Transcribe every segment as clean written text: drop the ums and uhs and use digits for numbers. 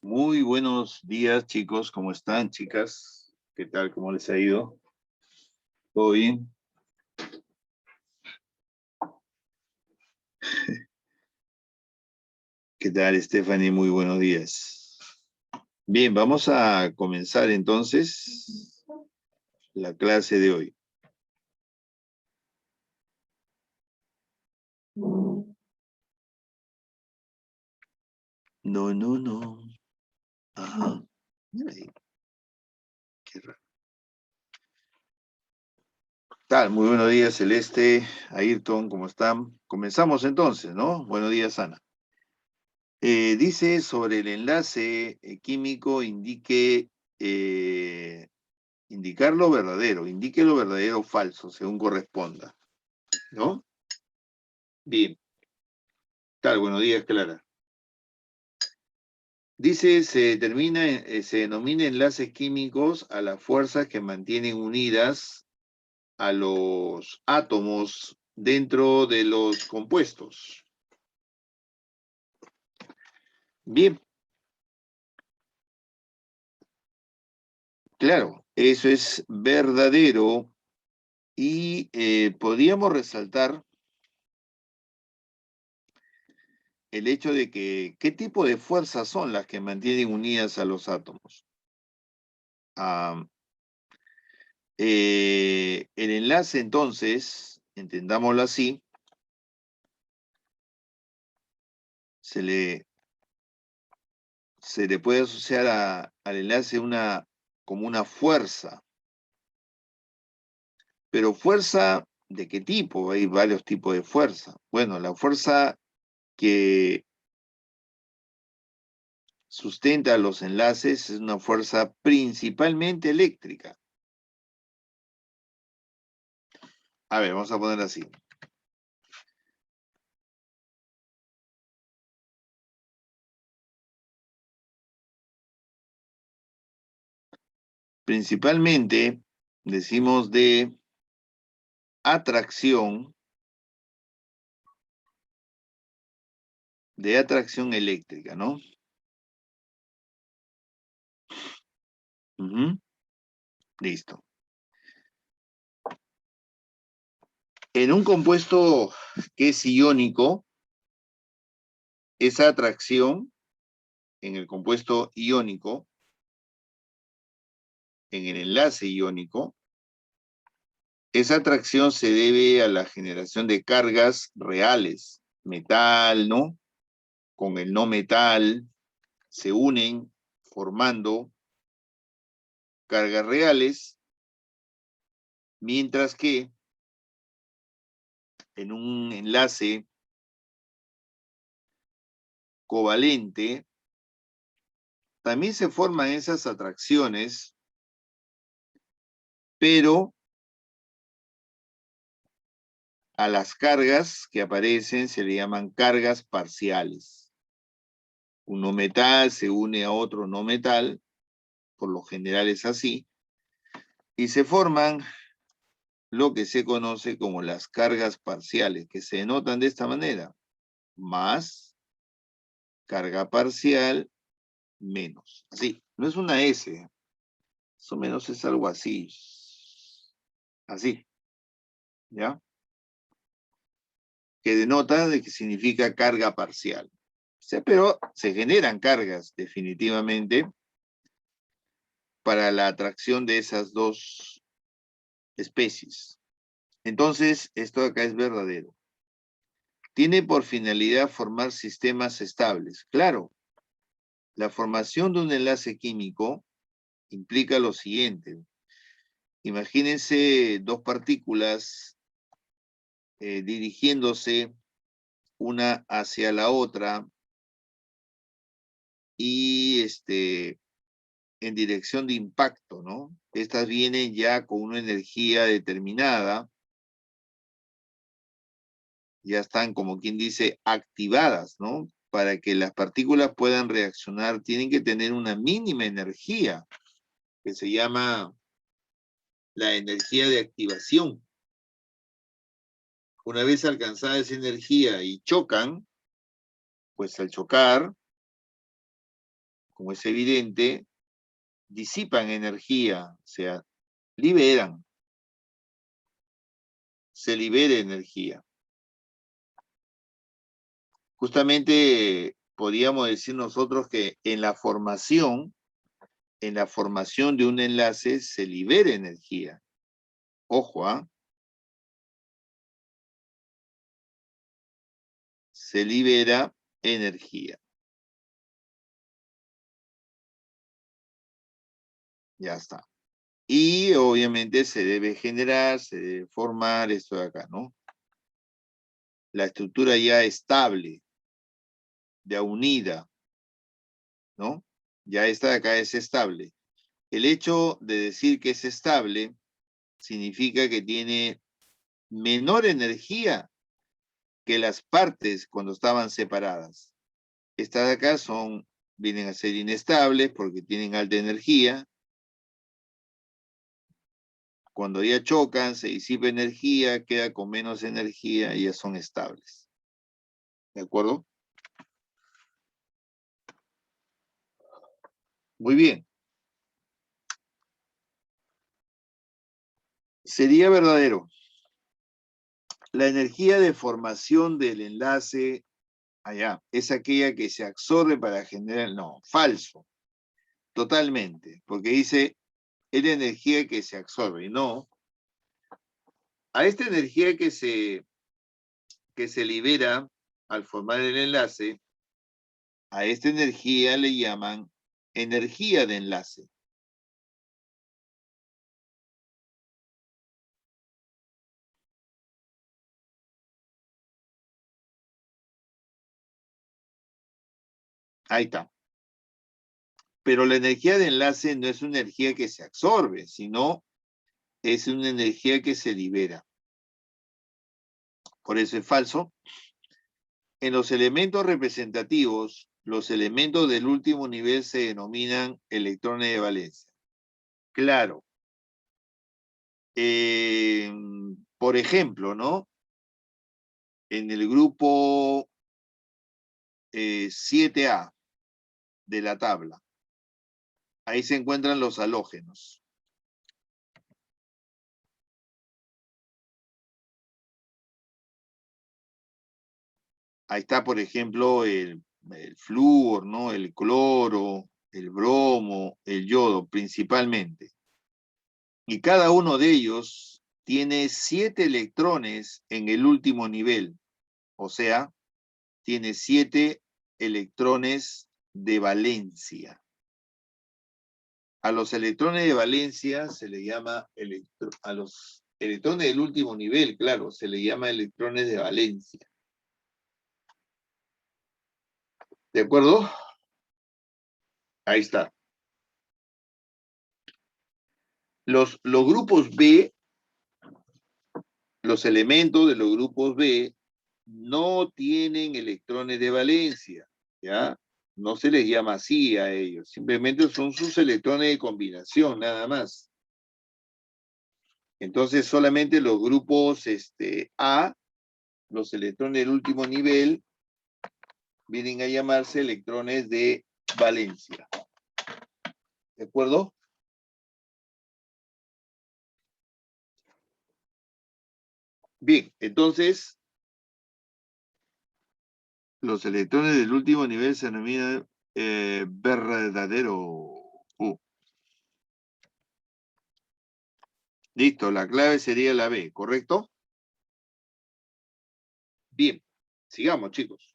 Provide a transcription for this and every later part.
Muy buenos días, chicos. ¿Cómo están, chicas? ¿Qué tal? ¿Cómo les ha ido? ¿Todo bien? ¿Qué tal, Stephanie? Muy buenos días. Bien, vamos a comenzar entonces la clase de hoy. No. Ajá. Ay, qué raro. Tal, muy buenos días, Celeste, Ayrton, ¿cómo están? Comenzamos entonces, ¿no? Buenos días, Ana. Dice sobre el enlace químico, indicar lo verdadero, indique lo verdadero o falso, según corresponda, ¿no? Bien, tal, buenos días, Clara. Dice, se denomina enlaces químicos a las fuerzas que mantienen unidas a los átomos dentro de los compuestos. Bien, claro, eso es verdadero y podríamos resaltar el hecho de que, ¿qué tipo de fuerzas son las que mantienen unidas a los átomos? Ah, el enlace, entonces, entendámoslo así, se le, se le puede asociar al enlace como una fuerza. Pero fuerza, ¿de qué tipo? Hay varios tipos de fuerza. Bueno, la fuerza que sustenta los enlaces es una fuerza principalmente eléctrica. A ver, vamos a poner así. Principalmente decimos de atracción, eléctrica, ¿no? Ujú, listo. En un compuesto que es iónico, esa atracción en el compuesto iónico, en el enlace iónico, esa atracción se debe a la generación de cargas reales, metal, ¿no? Con el no metal se unen formando cargas reales, mientras que en un enlace covalente también se forman esas atracciones, pero a las cargas que aparecen se le llaman cargas parciales. Un no metal se une a otro no metal, por lo general es así, y se forman lo que se conoce como las cargas parciales, que se denotan de esta manera: más carga parcial menos. Así, no es una S, más o menos es algo así. Así, ¿ya? Que denota de que significa carga parcial. O sea, pero se generan cargas definitivamente para la atracción de esas dos especies. Entonces, esto acá es verdadero. Tiene por finalidad formar sistemas estables. Claro, la formación de un enlace químico implica lo siguiente. Imagínense dos partículas dirigiéndose una hacia la otra y en dirección de impacto, ¿no? Estas vienen ya con una energía determinada, ya están, como quien dice, activadas, ¿no? Para que las partículas puedan reaccionar, tienen que tener una mínima energía, que se llama la energía de activación. Una vez alcanzada esa energía y chocan, pues al chocar, como es evidente, disipan energía, o sea, liberan. Se libera energía. Justamente podríamos decir nosotros que en la formación de un enlace se libera energía. Ojo, ¿ah? Se libera energía. Ya está. Y obviamente se debe generar, se debe formar esto de acá, ¿no? La estructura ya estable, ya unida, ¿no? Ya esta de acá es estable. El hecho de decir que es estable significa que tiene menor energía que las partes cuando estaban separadas. Estas de acá vienen a ser inestables porque tienen alta energía. Cuando ya chocan, se disipa energía, queda con menos energía y ya son estables. ¿De acuerdo? Muy bien. Sería verdadero. La energía de formación del enlace allá es aquella que se absorbe para generar... No, falso. Totalmente. Porque dice, es la energía que se absorbe. No. A esta energía que se libera al formar el enlace, a esta energía le llaman energía de enlace. Ahí está. Pero la energía de enlace no es una energía que se absorbe, sino es una energía que se libera. Por eso es falso. En los elementos representativos, los elementos del último nivel se denominan electrones de valencia. Claro. Por ejemplo, ¿no? En el grupo 7A de la tabla, ahí se encuentran los halógenos. Ahí está, por ejemplo, el flúor, ¿no? El cloro, el bromo, el yodo, principalmente. Y cada uno de ellos tiene 7 electrones en el último nivel. O sea, tiene 7 electrones de valencia. A los electrones de valencia se le llama, a los electrones del último nivel, claro, se le llama electrones de valencia. ¿De acuerdo? Ahí está. Los grupos B, los elementos de los grupos B no tienen electrones de valencia, ¿ya? No se les llama así a ellos, simplemente son sus electrones de combinación, nada más. Entonces solamente los grupos A, los electrones del último nivel, vienen a llamarse electrones de valencia. ¿De acuerdo? Bien, entonces, los electrones del último nivel se denominan verdadero. Listo, la clave sería la B, ¿correcto? Bien, sigamos, chicos.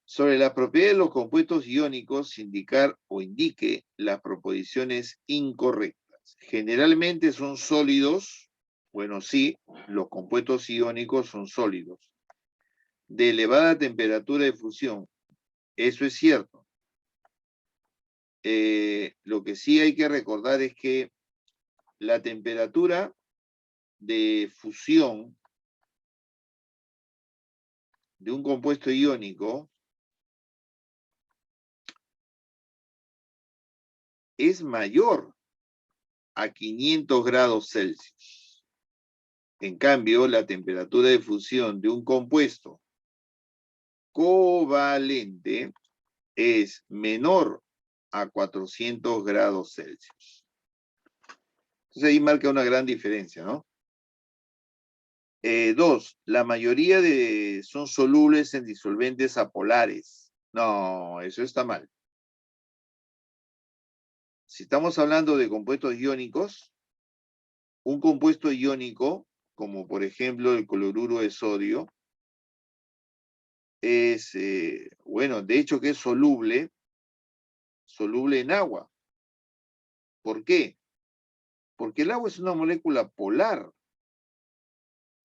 Sobre la propiedad de los compuestos iónicos, indicar o indique las proposiciones incorrectas. Generalmente son sólidos. Bueno, sí, los compuestos iónicos son sólidos. De elevada temperatura de fusión. Eso es cierto. Lo que sí hay que recordar es que la temperatura de fusión de un compuesto iónico es mayor a 500 grados Celsius. En cambio, la temperatura de fusión de un compuesto covalente es menor a 400 grados Celsius. Entonces ahí marca una gran diferencia, ¿no? 2, la mayoría son solubles en disolventes apolares. No, eso está mal. Si estamos hablando de compuestos iónicos, un compuesto iónico, como por ejemplo el cloruro de sodio, es, bueno, de hecho que es soluble en agua. ¿Por qué? Porque el agua es una molécula polar.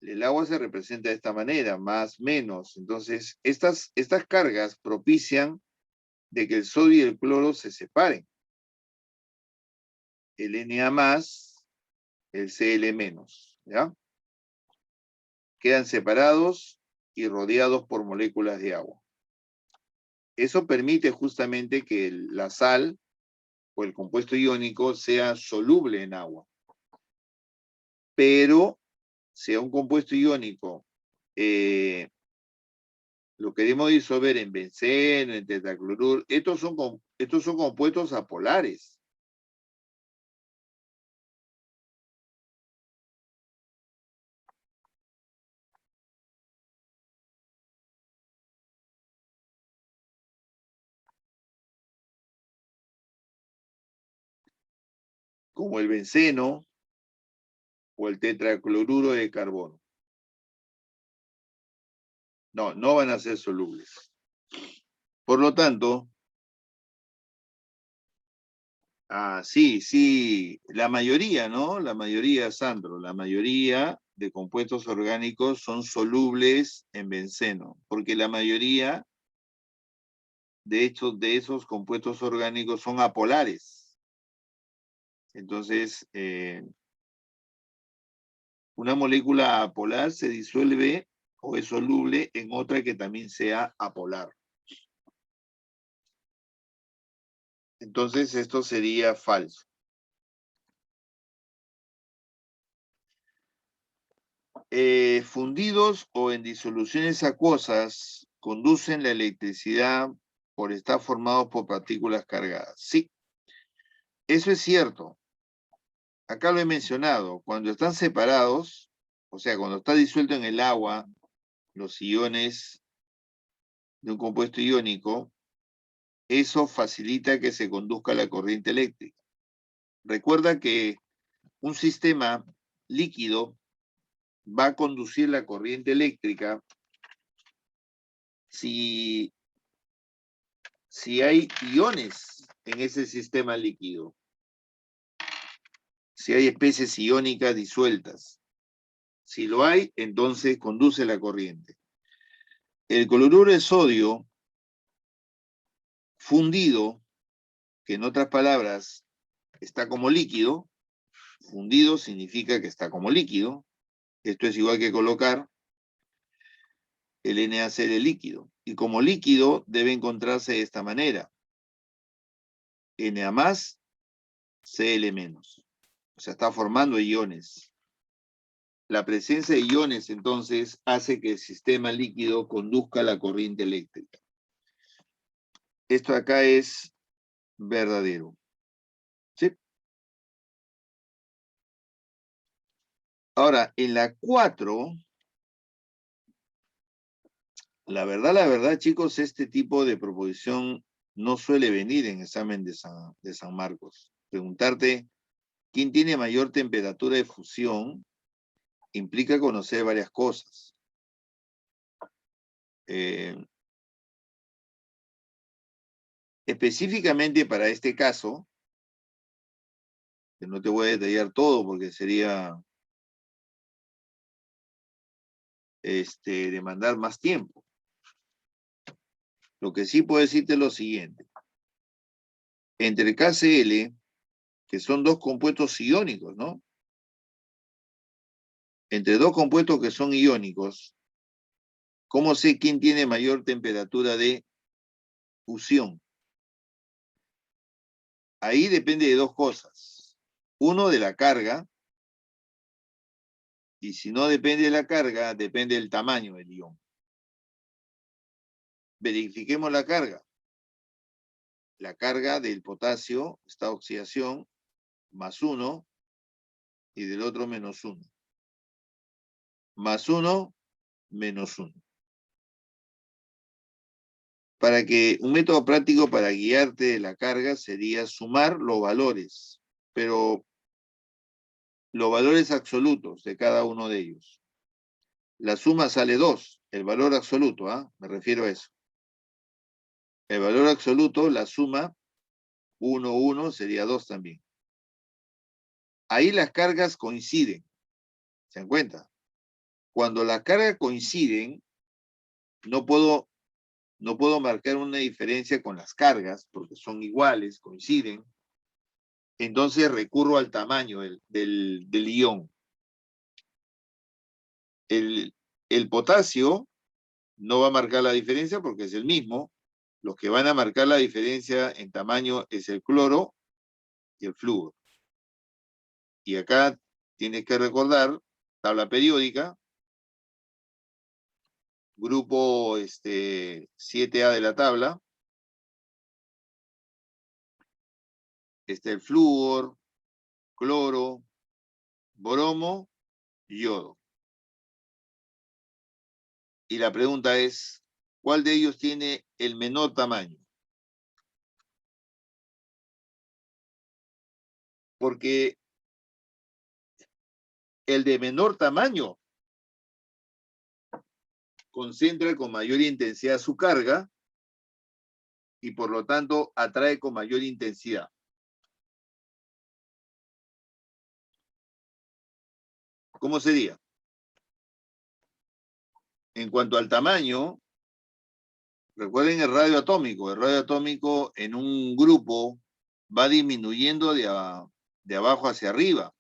El agua se representa de esta manera, más, menos. Entonces, estas cargas propician de que el sodio y el cloro se separen. El Na más, el Cl menos, ¿ya? Quedan separados y rodeados por moléculas de agua. Eso permite justamente que la sal o el compuesto iónico sea soluble en agua. Pero, sea un compuesto iónico, lo queremos disolver en benceno, en tetracloruro, estos son compuestos apolares. Como el benceno o el tetracloruro de carbono. No, no van a ser solubles. Por lo tanto, sí, la mayoría, ¿no? La mayoría, Sandro, la mayoría de compuestos orgánicos son solubles en benceno, porque la mayoría, de hecho, de esos compuestos orgánicos son apolares. Entonces, una molécula apolar se disuelve o es soluble en otra que también sea apolar. Entonces, esto sería falso. Fundidos o en disoluciones acuosas conducen la electricidad por estar formados por partículas cargadas. Sí, eso es cierto. Acá lo he mencionado. Cuando están separados, o sea, cuando está disuelto en el agua, los iones de un compuesto iónico, eso facilita que se conduzca la corriente eléctrica. Recuerda que un sistema líquido va a conducir la corriente eléctrica si hay iones en ese sistema líquido, si hay especies iónicas disueltas. Si lo hay, entonces conduce la corriente. El cloruro de sodio fundido, que en otras palabras está como líquido, fundido significa que está como líquido, esto es igual que colocar el NaCl líquido. Y como líquido debe encontrarse de esta manera. Na más, Cl menos. O sea, está formando iones. La presencia de iones, entonces, hace que el sistema líquido conduzca la corriente eléctrica. Esto acá es verdadero. ¿Sí? Ahora, en la 4, la verdad, chicos, este tipo de proposición no suele venir en examen de San Marcos. Preguntarte quién tiene mayor temperatura de fusión implica conocer varias cosas. Específicamente para este caso, que no te voy a detallar todo porque sería demandar más tiempo. Lo que sí puedo decirte es lo siguiente. Entre KCl, que son dos compuestos iónicos, ¿no? Entre dos compuestos que son iónicos, ¿cómo sé quién tiene mayor temperatura de fusión? Ahí depende de dos cosas. Uno, de la carga, y si no depende de la carga, depende del tamaño del ion. Verifiquemos la carga. la carga del potasio, esta oxidación, más 1, y del otro menos 1. Más 1, menos 1. Para que un método práctico para guiarte de la carga sería sumar los valores, pero los valores absolutos de cada uno de ellos. La suma sale 2, el valor absoluto, me refiero a eso. El valor absoluto, la suma, 1, 1, sería 2 también. Ahí las cargas coinciden, ¿se dan cuenta? Cuando las cargas coinciden, no puedo marcar una diferencia con las cargas, porque son iguales, coinciden. Entonces recurro al tamaño del ion. El potasio no va a marcar la diferencia porque es el mismo. Los que van a marcar la diferencia en tamaño es el cloro y el flúor. Y acá tienes que recordar, tabla periódica, grupo 7A de la tabla. El flúor, cloro, bromo, yodo. Y la pregunta es, ¿cuál de ellos tiene el menor tamaño? Porque el de menor tamaño concentra con mayor intensidad su carga y por lo tanto atrae con mayor intensidad. ¿Cómo sería? En cuanto al tamaño, recuerden el radio atómico. El radio atómico en un grupo va disminuyendo de abajo hacia arriba,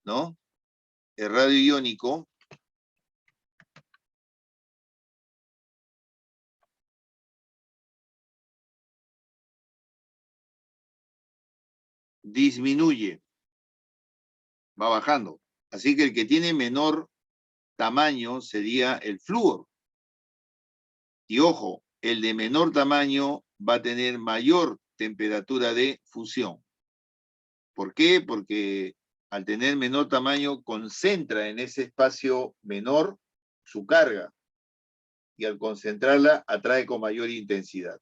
¿no? El radio iónico disminuye, va bajando. Así que el que tiene menor tamaño sería el flúor. Y ojo, el de menor tamaño va a tener mayor temperatura de fusión. ¿Por qué? Porque al tener menor tamaño concentra en ese espacio menor su carga y al concentrarla atrae con mayor intensidad.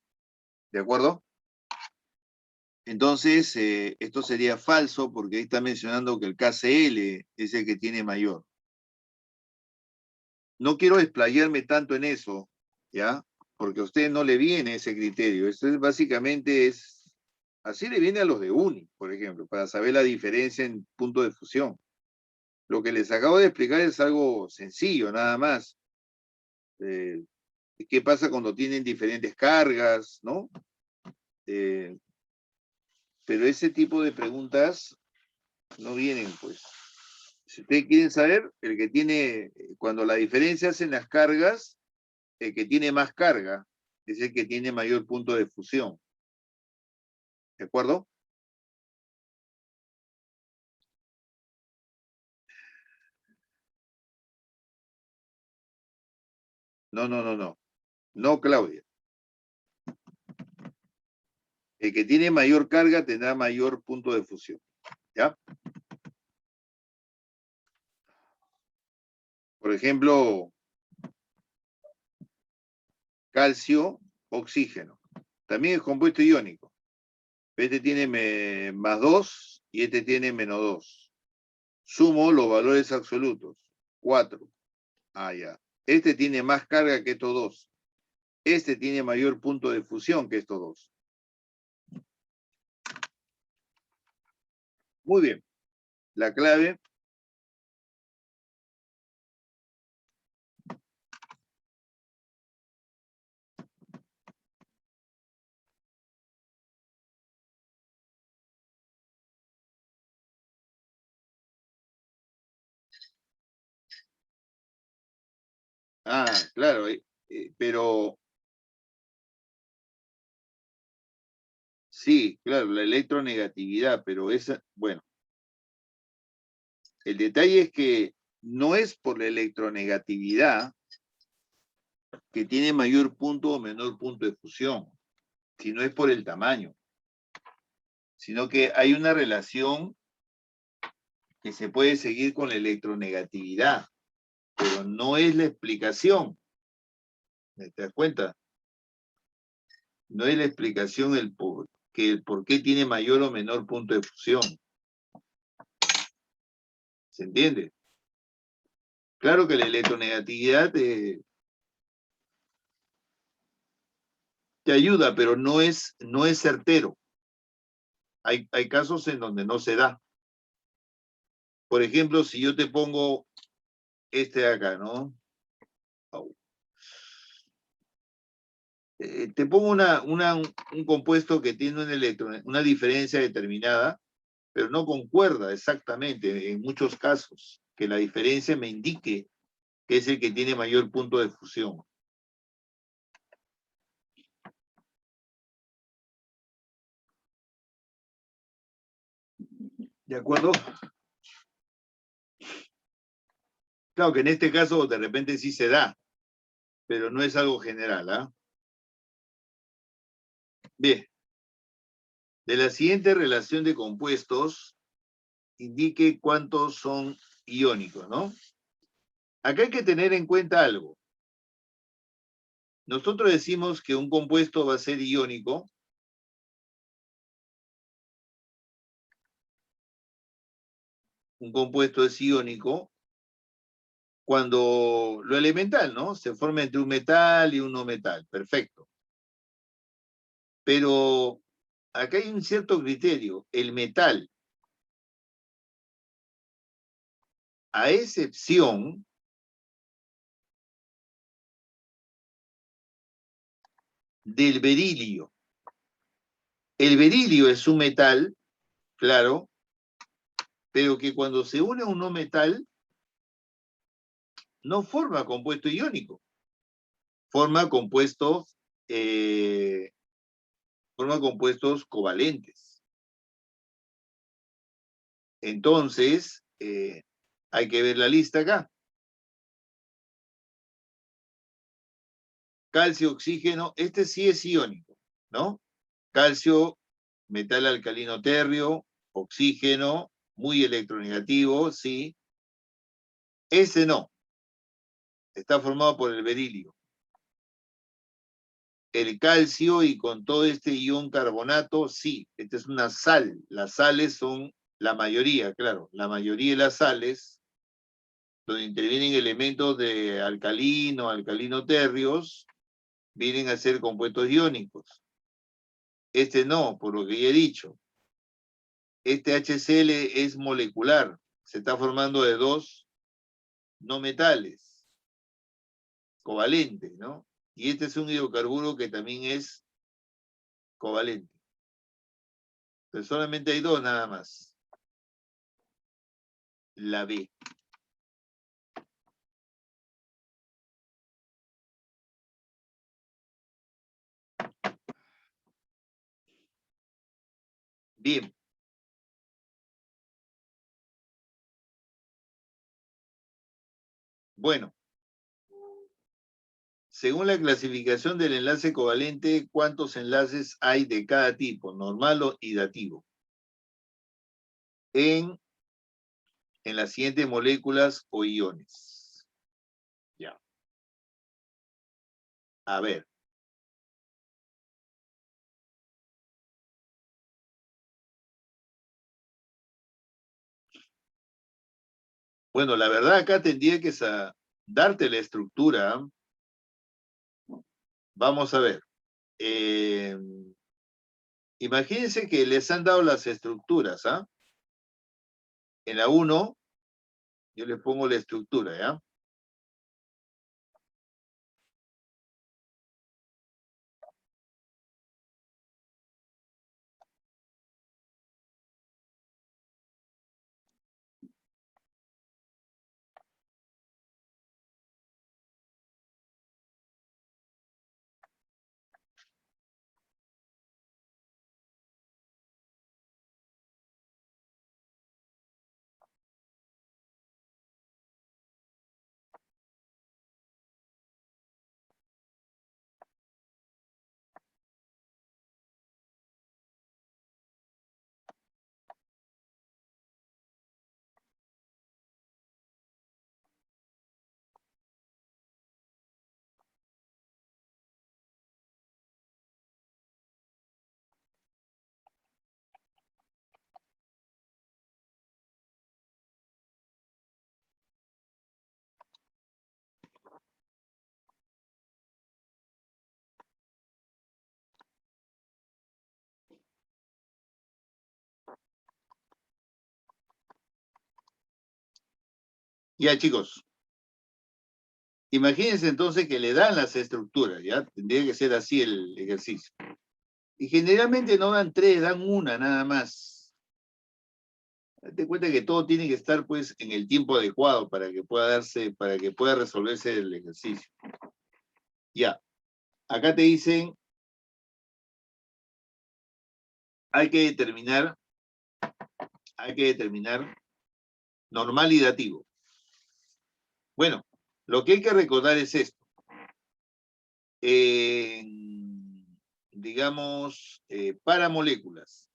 ¿De acuerdo? Entonces, esto sería falso porque ahí está mencionando que el KCl es el que tiene mayor. No quiero explayarme tanto en eso, ¿ya? Porque a usted no le viene ese criterio. Esto es básicamente así le viene a los de UNI, por ejemplo, para saber la diferencia en punto de fusión. Lo que les acabo de explicar es algo sencillo, nada más. ¿Qué pasa cuando tienen diferentes cargas, no? Pero ese tipo de preguntas no vienen, pues. Si ustedes quieren saber, el que tiene, cuando la diferencia es en las cargas, el que tiene más carga es el que tiene mayor punto de fusión. ¿De acuerdo? No, no, no, no. No, Claudia. El que tiene mayor carga tendrá mayor punto de fusión. ¿Ya? Por ejemplo, calcio, oxígeno. También es compuesto iónico. Este tiene más 2 y este tiene menos 2. Sumo los valores absolutos. 4. Ah, ya. Este tiene más carga que estos dos. Este tiene mayor punto de fusión que estos dos. Muy bien. La clave. Ah, claro. Pero sí, claro, la electronegatividad, pero esa, bueno, el detalle es que no es por la electronegatividad que tiene mayor punto o menor punto de fusión, si no es por el tamaño, sino que hay una relación que se puede seguir con la electronegatividad, pero no es la explicación. ¿Te das cuenta? No es la explicación el por qué tiene mayor o menor punto de fusión. ¿Se entiende? Claro que la electronegatividad te ayuda, pero no es certero. Hay casos en donde no se da. Por ejemplo, si yo te pongo este de acá, ¿no? Te pongo un compuesto que tiene una diferencia determinada, pero no concuerda exactamente en muchos casos, que la diferencia me indique que es el que tiene mayor punto de fusión. ¿De acuerdo? Claro que en este caso de repente sí se da, pero no es algo general, ¿ah? Bien, de la siguiente relación de compuestos, indique cuántos son iónicos, ¿no? Acá hay que tener en cuenta algo. Nosotros decimos que un compuesto va a ser iónico un compuesto es iónico cuando lo elemental, ¿no? Se forma entre un metal y un no metal. Perfecto. Pero acá hay un cierto criterio. El metal, a excepción del berilio. El berilio es un metal, claro, pero que cuando se une a un no metal, no forma compuesto iónico. Forma compuestos, eh, forma compuestos covalentes. Entonces, hay que ver la lista acá. Calcio, oxígeno, este sí es iónico, ¿no? Calcio, metal alcalino térreo, oxígeno, muy electronegativo, sí. Ese no, está formado por el berilio. El calcio y con todo este ion carbonato, sí, esta es una sal. Las sales son la mayoría, claro, la mayoría de las sales, donde intervienen elementos de alcalino térreos, vienen a ser compuestos iónicos. Este no, por lo que ya he dicho. Este HCl es molecular, se está formando de dos no metales covalentes, ¿no? Y este es un hidrocarburo que también es covalente. Pero solamente hay dos nada más. La B. Bien. Bueno, según la clasificación del enlace covalente, ¿cuántos enlaces hay de cada tipo, normal o hidativo? En las siguientes moléculas o iones. Ya. A ver. Bueno, la verdad acá tendría que darte la estructura. Vamos a ver. Eh, Imagínense que les han dado las estructuras, ¿ah? En la 1, yo les pongo la estructura, ¿ya? Ya, chicos. Imagínense entonces que le dan las estructuras, ¿ya? Tendría que ser así el ejercicio. Y generalmente no dan 3, dan una nada más. Date cuenta que todo tiene que estar pues en el tiempo adecuado para que pueda darse, para que pueda resolverse el ejercicio. Ya. Acá te dicen, hay que determinar normal y dativo. Bueno, lo que hay que recordar es esto. Digamos, para moléculas.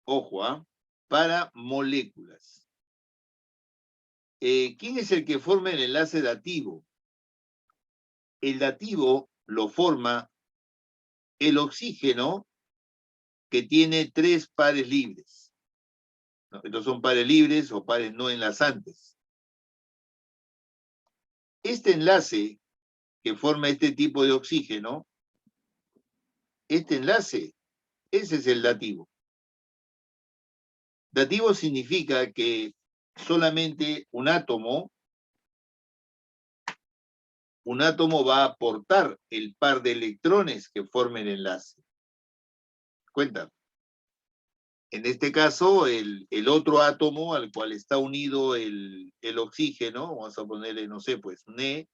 Ojo, ¿ah? Para moléculas. ¿Quién es el que forma el enlace dativo? El dativo lo forma el oxígeno que tiene 3 pares libres. ¿No? Estos son pares libres o pares no enlazantes. Este enlace que forma este tipo de oxígeno, este enlace, ese es el dativo. Dativo significa que solamente un átomo va a aportar el par de electrones que formen el enlace. Cuenta. En este caso, el otro átomo al cual está unido el oxígeno, vamos a ponerle, no sé, pues, Ne,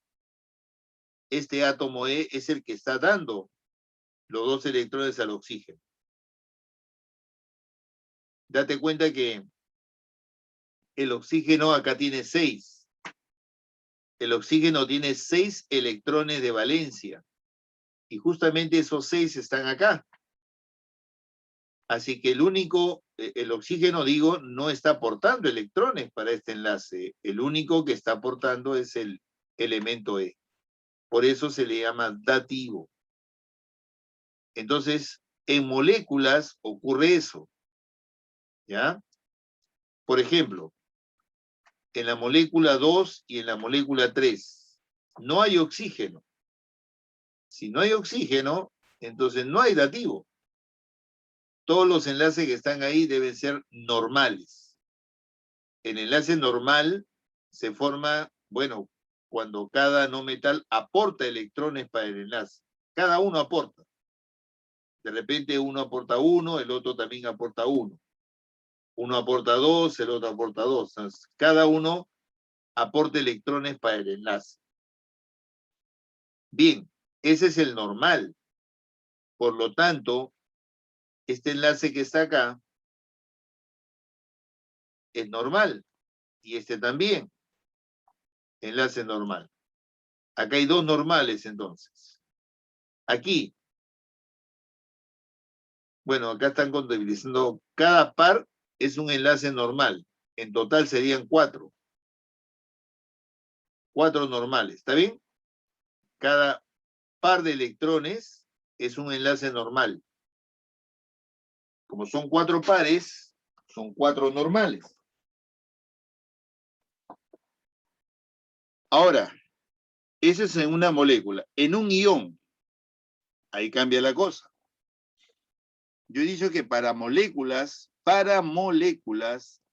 este átomo E es el que está dando los 2 electrones al oxígeno. Date cuenta que el oxígeno acá tiene 6. El oxígeno tiene 6 electrones de valencia. Y justamente esos 6 están acá. Así que el oxígeno, digo, no está aportando electrones para este enlace. El único que está aportando es el elemento E. Por eso se le llama dativo. Entonces, en moléculas ocurre eso. ¿Ya? Por ejemplo, en la molécula 2 y en la molécula 3 no hay oxígeno. Si no hay oxígeno, entonces no hay dativo. Todos los enlaces que están ahí deben ser normales. El enlace normal se forma, bueno, cuando cada no metal aporta electrones para el enlace. Cada uno aporta. De repente uno aporta 1, el otro también aporta 1. Uno aporta 2, el otro aporta 2. Entonces, cada uno aporta electrones para el enlace. Bien, ese es el normal. Por lo tanto, este enlace que está acá es normal. Y este también, enlace normal. Acá hay 2 normales entonces. Aquí, bueno, acá están contabilizando, cada par es un enlace normal. En total serían 4. 4 normales, ¿está bien? Cada par de electrones es un enlace normal. Como son 4 pares, son 4 normales. Ahora, ese es en una molécula. En un ion, ahí cambia la cosa. Yo he dicho que para moléculas,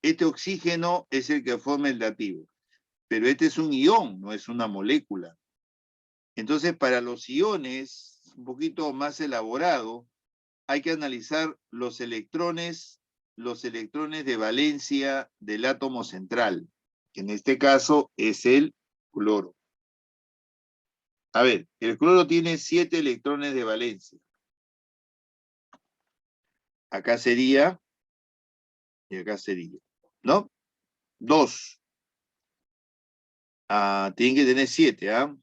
este oxígeno es el que forma el dativo. Pero este es un ion, no es una molécula. Entonces, para los iones, un poquito más elaborado, hay que analizar los electrones de valencia del átomo central, que en este caso es el cloro. A ver, el cloro tiene 7 electrones de valencia. Acá sería, y acá sería, ¿no? 2. Tienen que tener 7, ¿ah?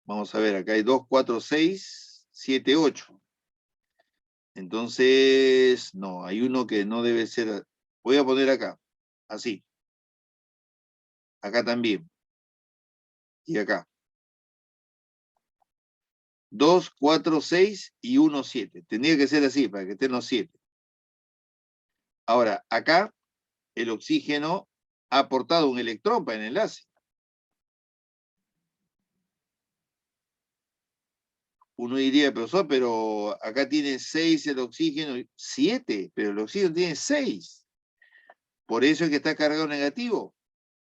Vamos a ver, acá hay 2, 4, 6, 7, 8. Entonces, no, hay uno que no debe ser. Voy a poner acá, así. Acá también. Y acá. 2, 4, 6 y 1, 7. Tendría que ser así para que estén los 7. Ahora, acá el oxígeno ha aportado un electrón para el enlace. Uno diría, profesor, pero acá tiene 6 el oxígeno, 7, pero el oxígeno tiene 6. Por eso es que está cargado negativo,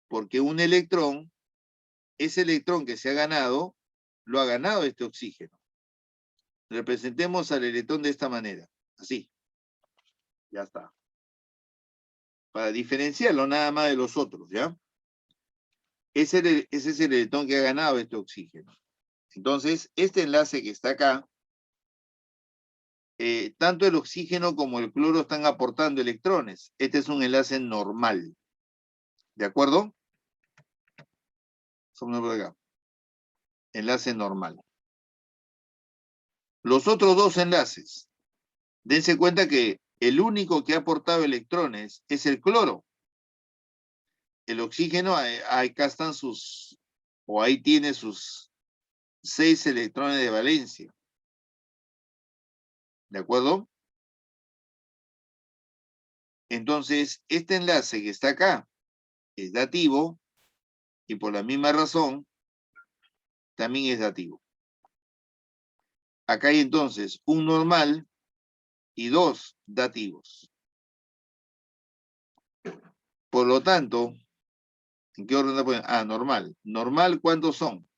porque un electrón, ese electrón que se ha ganado, lo ha ganado este oxígeno. Representemos al electrón de esta manera, así. Ya está. Para diferenciarlo nada más de los otros, ¿ya? Ese es el electrón que ha ganado este oxígeno. Entonces, este enlace que está acá, tanto el oxígeno como el cloro están aportando electrones. Este es un enlace normal. ¿De acuerdo? Somos por acá. Enlace normal. Los otros dos enlaces, dense cuenta que el único que ha aportado electrones es el cloro. El oxígeno, acá están sus, o ahí tiene sus 6 electrones de valencia. ¿De acuerdo? Entonces, este enlace que está acá es dativo y por la misma razón también es dativo. Acá hay entonces un normal y 2 dativos. Por lo tanto, ¿en qué orden la ponen? Ah, normal. Normal, ¿cuántos son?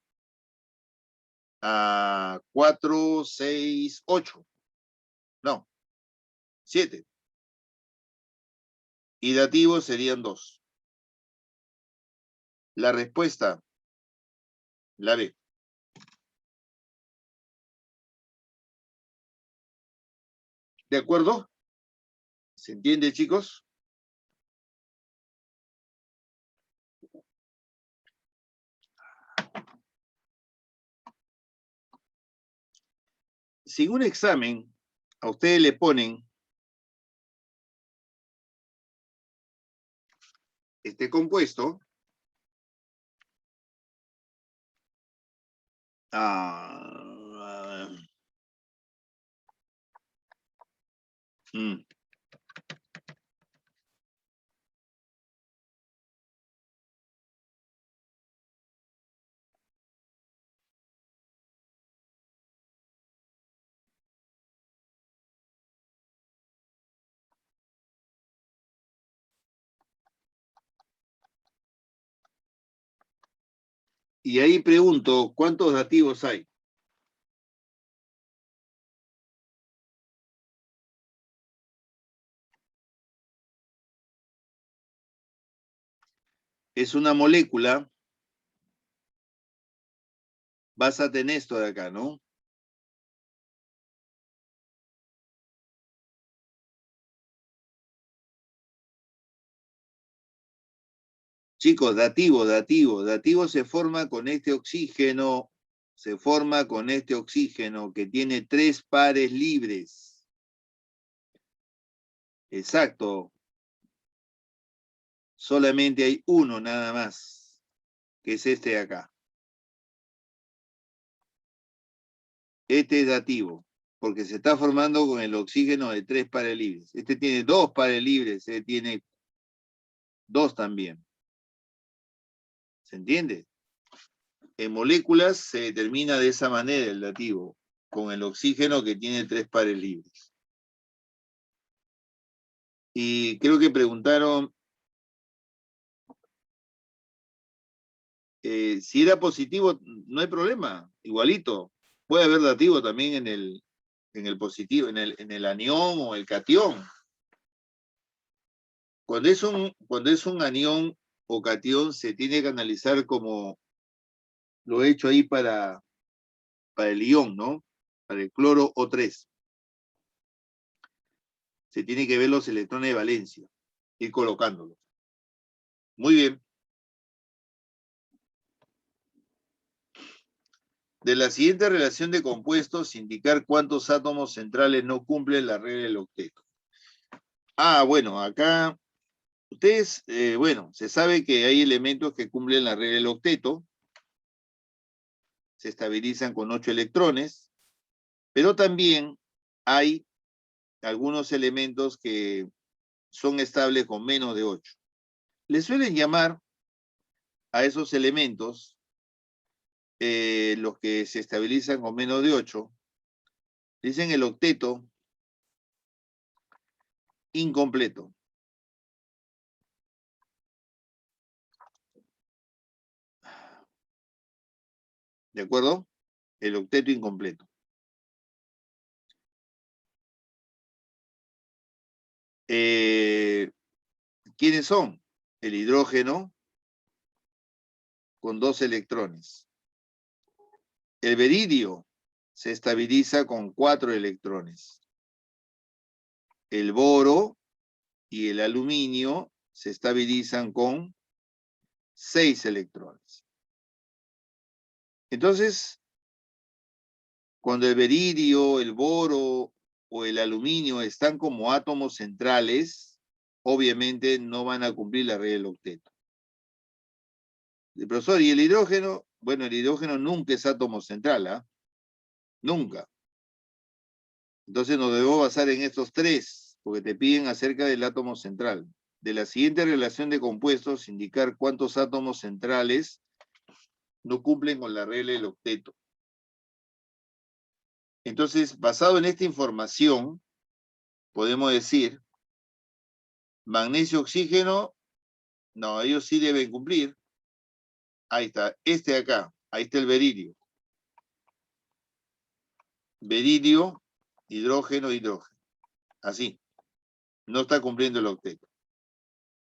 4, 6, 8. No, 7. Y dativos serían 2. La respuesta, la B. ¿De acuerdo? ¿Se entiende, chicos? Si en un examen a ustedes le ponen este compuesto, ah, mm, y ahí pregunto, ¿cuántos dativos hay? Es una molécula, básate en esto de acá, ¿no? Chicos, dativo se forma con este oxígeno, que tiene 3 pares libres. Exacto. Solamente hay uno nada más, que es este de acá. Este es dativo, porque se está formando con el oxígeno de 3 pares libres. Este tiene 2 pares libres, tiene 2 también. ¿Se entiende? En moléculas se determina de esa manera el dativo, con el oxígeno que tiene 3 pares libres. Y creo que preguntaron si era positivo, no hay problema, igualito. Puede haber dativo también en el positivo, en el anión o el catión. Cuando es un anión o catión, se tiene que analizar como lo he hecho ahí para el ión, ¿no? Para el cloro O3. Se tiene que ver los electrones de valencia, ir colocándolos. Muy bien. De la siguiente relación de compuestos, indicar cuántos átomos centrales no cumplen la regla del octeto. Ah, bueno, acá ustedes, bueno, se sabe que hay elementos que cumplen la regla del octeto, se estabilizan con 8 electrones, pero también hay algunos elementos que son estables con menos de 8. Le suelen llamar a esos elementos los que se estabilizan con menos de 8, dicen el octeto incompleto. ¿De acuerdo? El octeto incompleto. ¿Quiénes son? El hidrógeno con 2 electrones. El beridio se estabiliza con 4 electrones. El boro y el aluminio se estabilizan con 6 electrones. Entonces, cuando el beridio, el boro o el aluminio están como átomos centrales, obviamente no van a cumplir la regla del octeto. Profesor, ¿y el hidrógeno? Bueno, el hidrógeno nunca es átomo central, ¿ah? Nunca. Entonces nos debemos basar en estos 3, porque te piden acerca del átomo central. De la siguiente relación de compuestos, indicar cuántos átomos centrales no cumplen con la regla del octeto. Entonces, basado en esta información, podemos decir, magnesio, oxígeno, no, ellos sí deben cumplir. Ahí está, este de acá, ahí está el beridio. Beridio, hidrógeno, hidrógeno. Así, no está cumpliendo el octeto.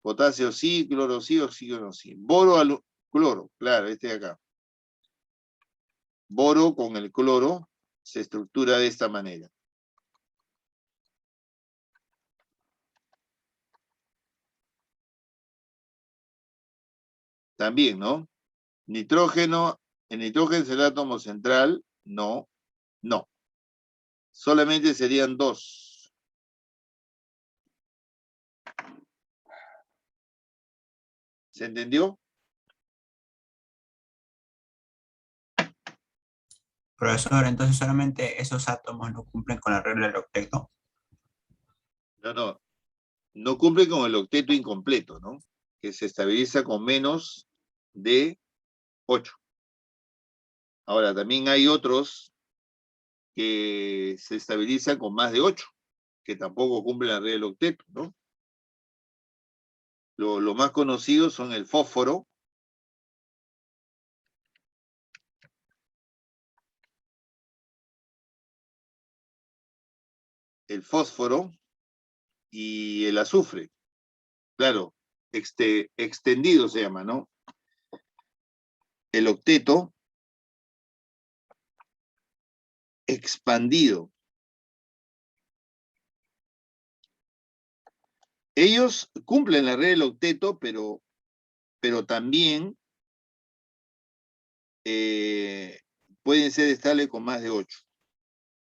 Potasio sí, cloro sí, oxígeno sí. Boro, cloro, claro, este de acá. Boro con el cloro se estructura de esta manera. También, ¿no? Nitrógeno, el nitrógeno es el átomo central, no, no. Solamente serían 2. ¿Se entendió? Profesor, entonces solamente esos átomos no cumplen con la regla del octeto. No, no. No cumple con el octeto incompleto, ¿no? Que se estabiliza con menos de 8. Ahora, también hay otros que se estabilizan con más de 8, que tampoco cumplen la regla del octeto, ¿no? Lo más conocido son el fósforo, y el azufre. Claro, extendido se llama, ¿no? El octeto expandido. Ellos cumplen la regla del octeto, pero también pueden ser estables con más de 8.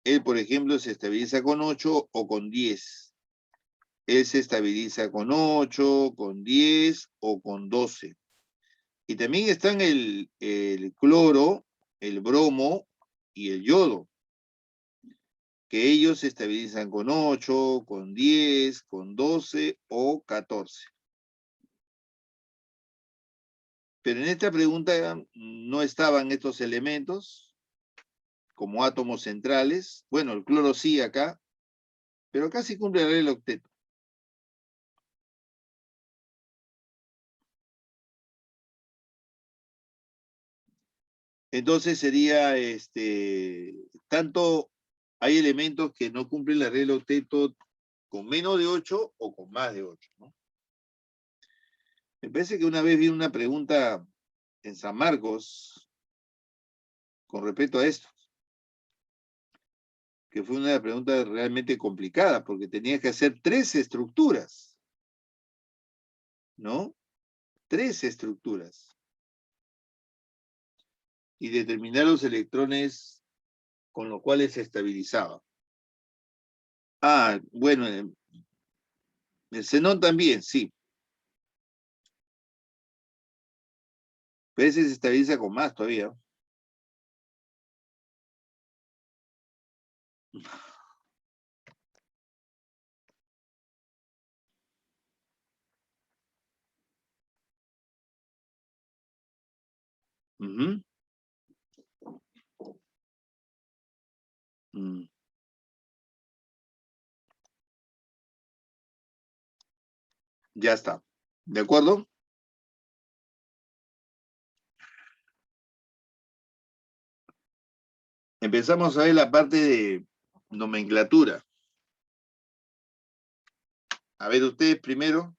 Él, por ejemplo, se estabiliza con 8 o con 10. Él se estabiliza con 8, con 10 o con 12. Y también están el cloro, el bromo y el yodo, que ellos se estabilizan con 8, con 10, con 12 o 14. Pero en esta pregunta no estaban estos elementos como átomos centrales. Bueno, el cloro sí acá, pero acá sí cumple la regla del octeto. Entonces sería, tanto hay elementos que no cumplen la regla del octeto con menos de 8 o con más de 8, ¿no? Me parece que una vez vi una pregunta en San Marcos con respecto a esto, que fue una pregunta realmente complicada, porque tenía que hacer 3 estructuras, ¿no? 3 estructuras. Y determinar los electrones con los cuales se estabilizaba. Ah, bueno, el xenón también, sí. Pero ese se estabiliza con más todavía. Uh-huh. Ya está. ¿De acuerdo? Empezamos a ver la parte de nomenclatura. A ver, ustedes primero.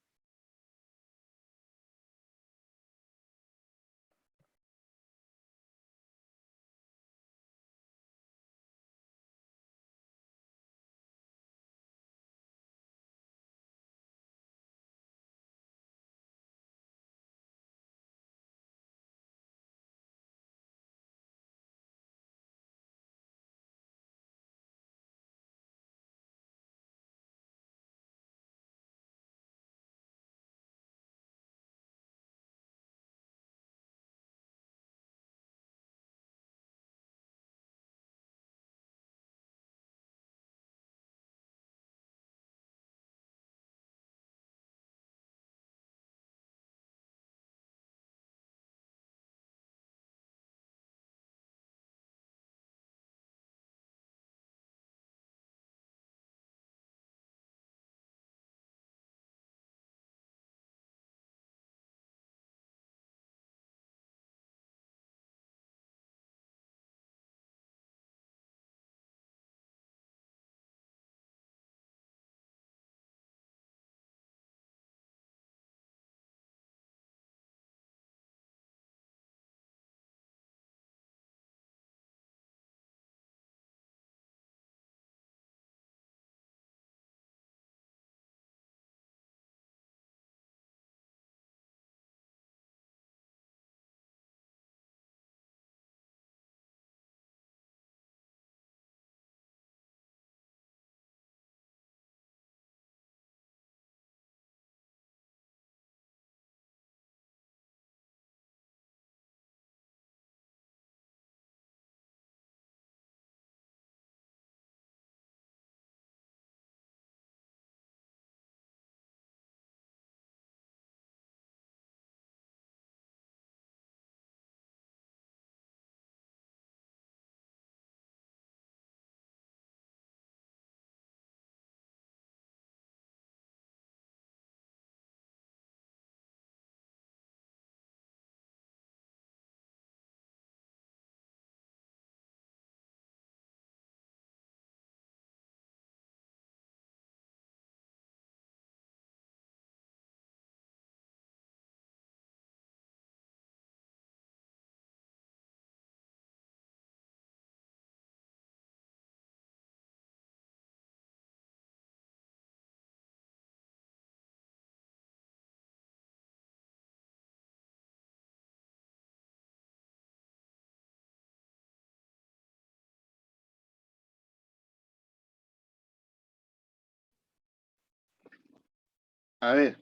A ver.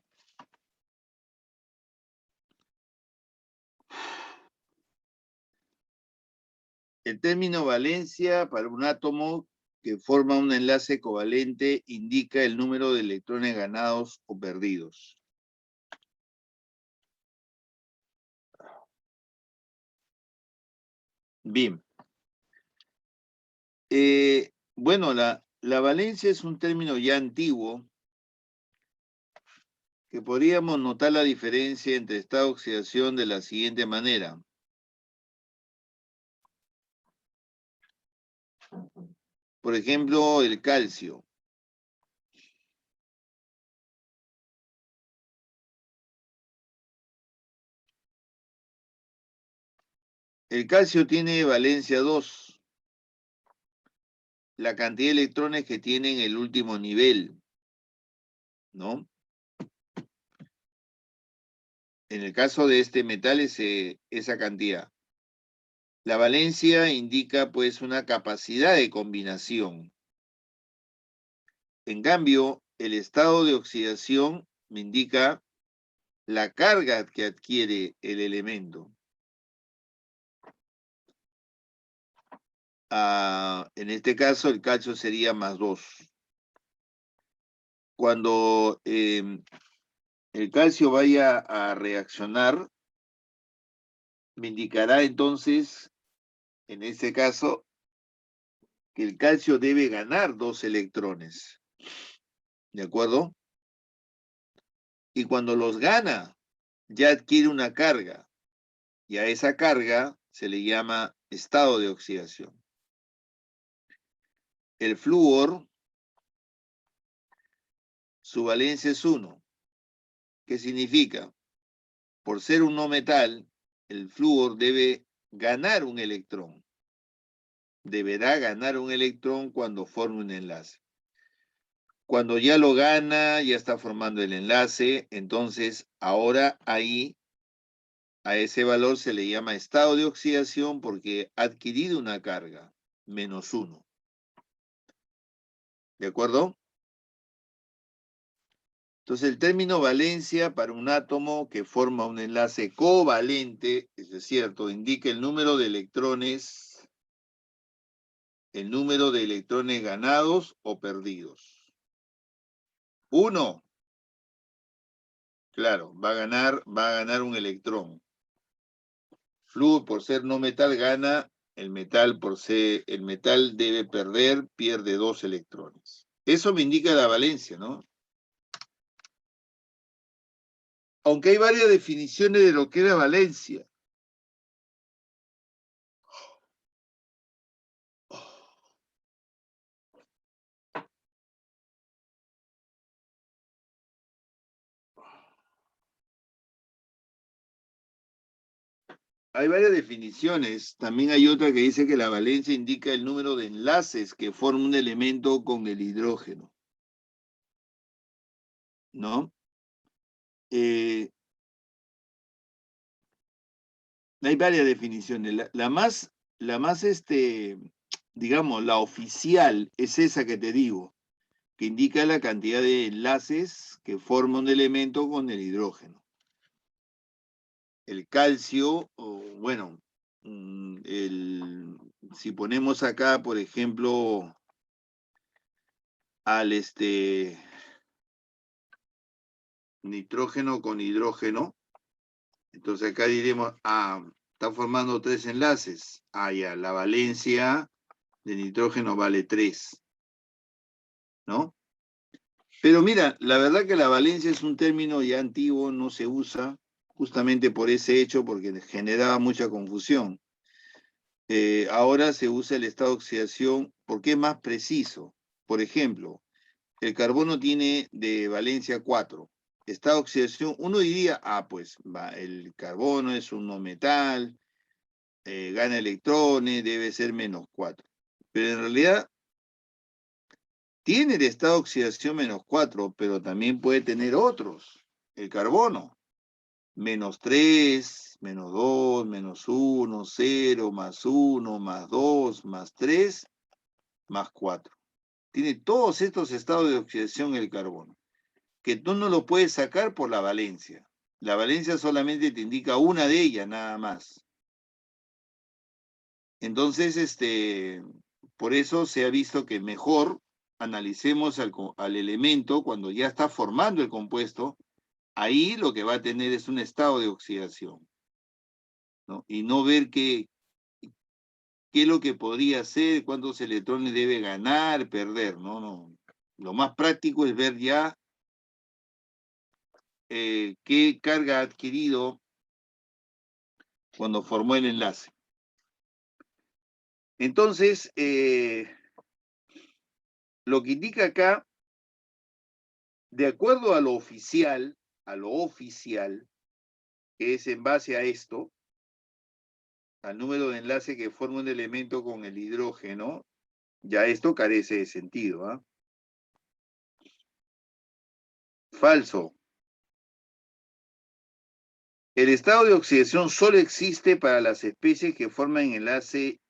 El término valencia para un átomo que forma un enlace covalente indica el número de electrones ganados o perdidos. Bien. Bueno, la valencia es un término ya antiguo que podríamos notar la diferencia entre estado de oxidación de la siguiente manera. Por ejemplo, el calcio. El calcio tiene valencia 2, la cantidad de electrones que tiene en el último nivel, ¿no? En el caso de este metal es esa cantidad. La valencia indica pues una capacidad de combinación. En cambio, el estado de oxidación me indica la carga que adquiere el elemento. En este caso, el calcio sería +2. Cuando el calcio vaya a reaccionar, me indicará entonces, en este caso, que el calcio debe ganar 2 electrones. ¿De acuerdo? Y cuando los gana, ya adquiere una carga. Y a esa carga se le llama estado de oxidación. El flúor, su valencia es 1. ¿Qué significa? Por ser un no metal, el flúor debe ganar un electrón. Deberá ganar un electrón cuando forme un enlace. Cuando ya lo gana, ya está formando el enlace, entonces ahora ahí a ese valor se le llama estado de oxidación porque ha adquirido una carga, -1. ¿De acuerdo? Entonces el término valencia para un átomo que forma un enlace covalente, eso es cierto, indica el número de electrones ganados o perdidos. 1, claro, va a ganar un electrón. Flúor por ser no metal gana, el metal debe perder, pierde 2 electrones. Eso me indica la valencia, ¿no? Aunque hay varias definiciones de lo que es la valencia. Hay varias definiciones. También hay otra que dice que la valencia indica el número de enlaces que forma un elemento con el hidrógeno. ¿No? Hay varias definiciones. Digamos, la oficial es esa que te digo, que indica la cantidad de enlaces que forma un elemento con el hidrógeno. El calcio, bueno, si ponemos acá, por ejemplo, al nitrógeno con hidrógeno, entonces acá diremos, está formando 3 enlaces. Ya, la valencia de nitrógeno vale 3, ¿no? Pero mira, la verdad que la valencia es un término ya antiguo, no se usa, justamente por ese hecho, porque generaba mucha confusión. Ahora se usa el estado de oxidación porque es más preciso. Por ejemplo, el carbono tiene de valencia 4. Estado de oxidación, uno diría, pues el carbono es un no metal, gana electrones, debe ser -4. Pero en realidad tiene el estado de oxidación -4, pero también puede tener otros. El carbono, -3, -2, -1, 0, +1, +2, +3, +4. Tiene todos estos estados de oxidación el carbono, que tú no lo puedes sacar por la valencia. La valencia solamente te indica una de ellas, nada más. Entonces, por eso se ha visto que mejor analicemos al elemento cuando ya está formando el compuesto. Ahí lo que va a tener es un estado de oxidación, ¿no? Y no ver qué es lo que podría ser, cuántos electrones debe ganar, perder, ¿no? No. Lo más práctico es ver ya qué carga ha adquirido cuando formó el enlace. Entonces, lo que indica acá, de acuerdo a lo oficial, que es en base a esto, al número de enlace que forma un elemento con el hidrógeno, ya esto carece de sentido, ¿ah? Falso. El estado de oxidación solo existe para las especies que forman enlace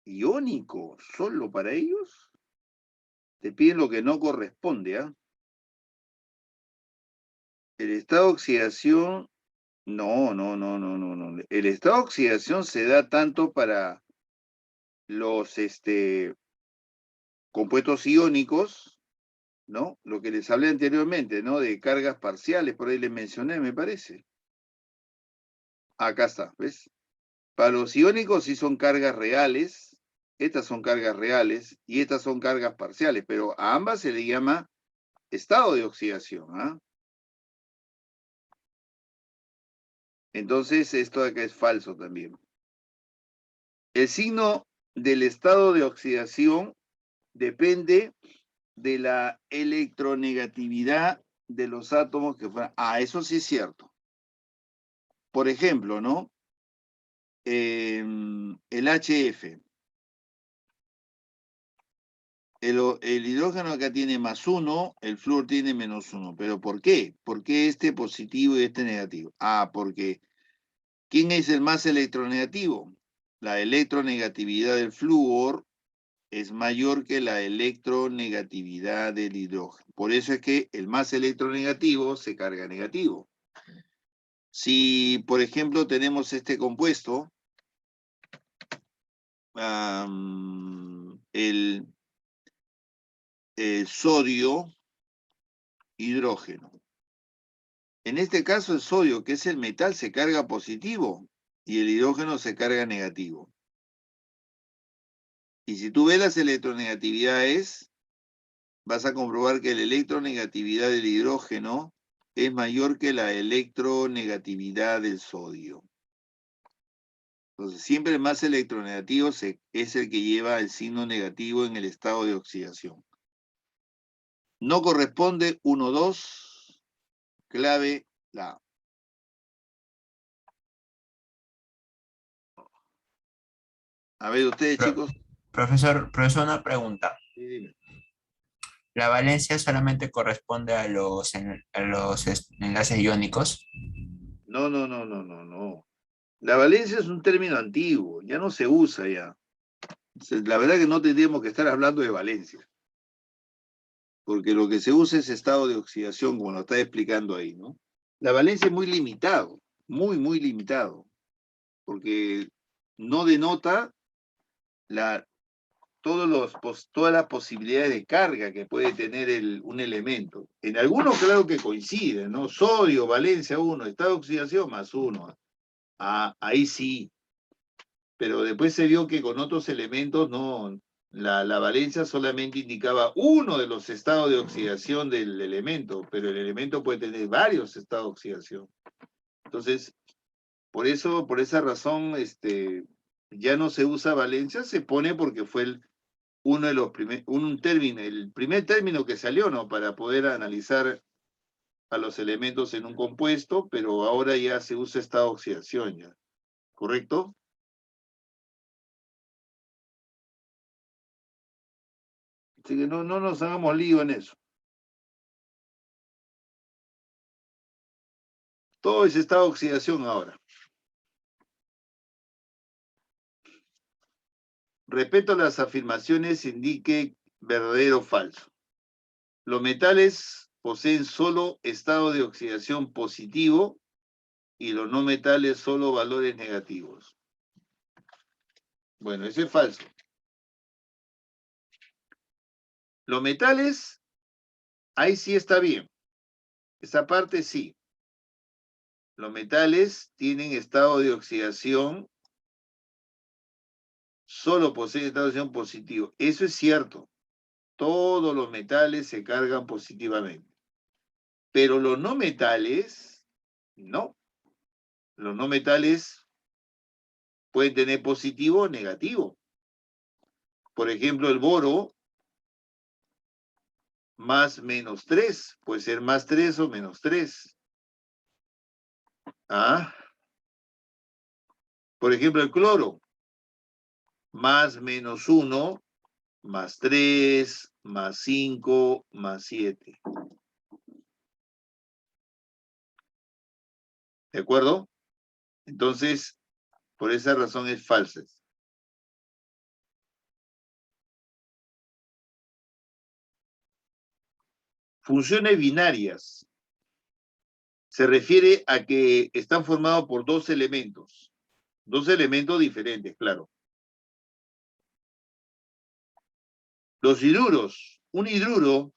iónico. ¿Solo para ellos? Te piden lo que no corresponde, ¿ah? El estado de oxidación, no. El estado de oxidación se da tanto para los compuestos iónicos, ¿no? Lo que les hablé anteriormente, ¿no? De cargas parciales, por ahí les mencioné, me parece. Acá está, ¿ves? Para los iónicos sí son cargas reales, Estas son cargas reales y estas son cargas parciales, pero a ambas se le llama estado de oxidación, ¿ah? Entonces, esto de acá es falso también. El signo del estado de oxidación depende de la electronegatividad de los átomos que fueran. Ah, eso sí es cierto. Por ejemplo, ¿no? El HF. El hidrógeno acá tiene +1, el flúor tiene -1. ¿Pero por qué? ¿Por qué este positivo y este negativo? Ah, porque ¿quién es el más electronegativo? La electronegatividad del flúor es mayor que la electronegatividad del hidrógeno. Por eso es que el más electronegativo se carga negativo. Si, por ejemplo, tenemos este compuesto, el sodio hidrógeno. En este caso, el sodio, que es el metal, se carga positivo y el hidrógeno se carga negativo. Y si tú ves las electronegatividades, vas a comprobar que la electronegatividad del hidrógeno es mayor que la electronegatividad del sodio. Entonces, siempre el más electronegativo es el que lleva el signo negativo en el estado de oxidación. No corresponde 1, 2, clave la A. A ver, ustedes, Pro- chicos. profesor, una pregunta. Sí, dime. ¿La valencia solamente corresponde a los enlaces iónicos? No, no, no, no, no, no. La valencia es un término antiguo, ya no se usa ya. La verdad que no tendríamos que estar hablando de valencia, porque lo que se usa es estado de oxidación, como lo está explicando ahí, ¿no? La valencia es muy limitado, muy, muy limitado, porque no denota la, todas las posibilidades de carga que puede tener un elemento. En algunos, claro que coinciden, ¿no? Sodio, valencia 1, estado de oxidación +1. Ah, ahí sí. Pero después se vio que con otros elementos no, la valencia solamente indicaba uno de los estados de oxidación del elemento, pero el elemento puede tener varios estados de oxidación. Entonces, por eso, por esa razón, ya no se usa valencia, se pone porque fue uno de los un término, el primer término que salió, ¿no? Para poder analizar a los elementos en un compuesto, pero ahora ya se usa estado de oxidación, ¿ya? ¿Correcto? Así que no nos hagamos lío en eso. Todo es estado de oxidación ahora. Respecto a las afirmaciones, indique verdadero o falso. Los metales poseen solo estado de oxidación positivo y los no metales solo valores negativos. Bueno, ese es falso. Los metales, ahí sí está bien. Esa parte sí. Los metales tienen estado de oxidación, solo poseen estado de oxidación positivo. Eso es cierto. Todos los metales se cargan positivamente. Pero los no metales, no. Los no metales pueden tener positivo o negativo. Por ejemplo, el boro, más -3, puede ser +3 o -3. ¿Ah? Por ejemplo, el cloro, más -1, +3, +5, +7. ¿De acuerdo? Entonces, por esa razón es falsa. Funciones binarias. Se refiere a que están formados por dos elementos diferentes, claro. Los hidruros, un hidruro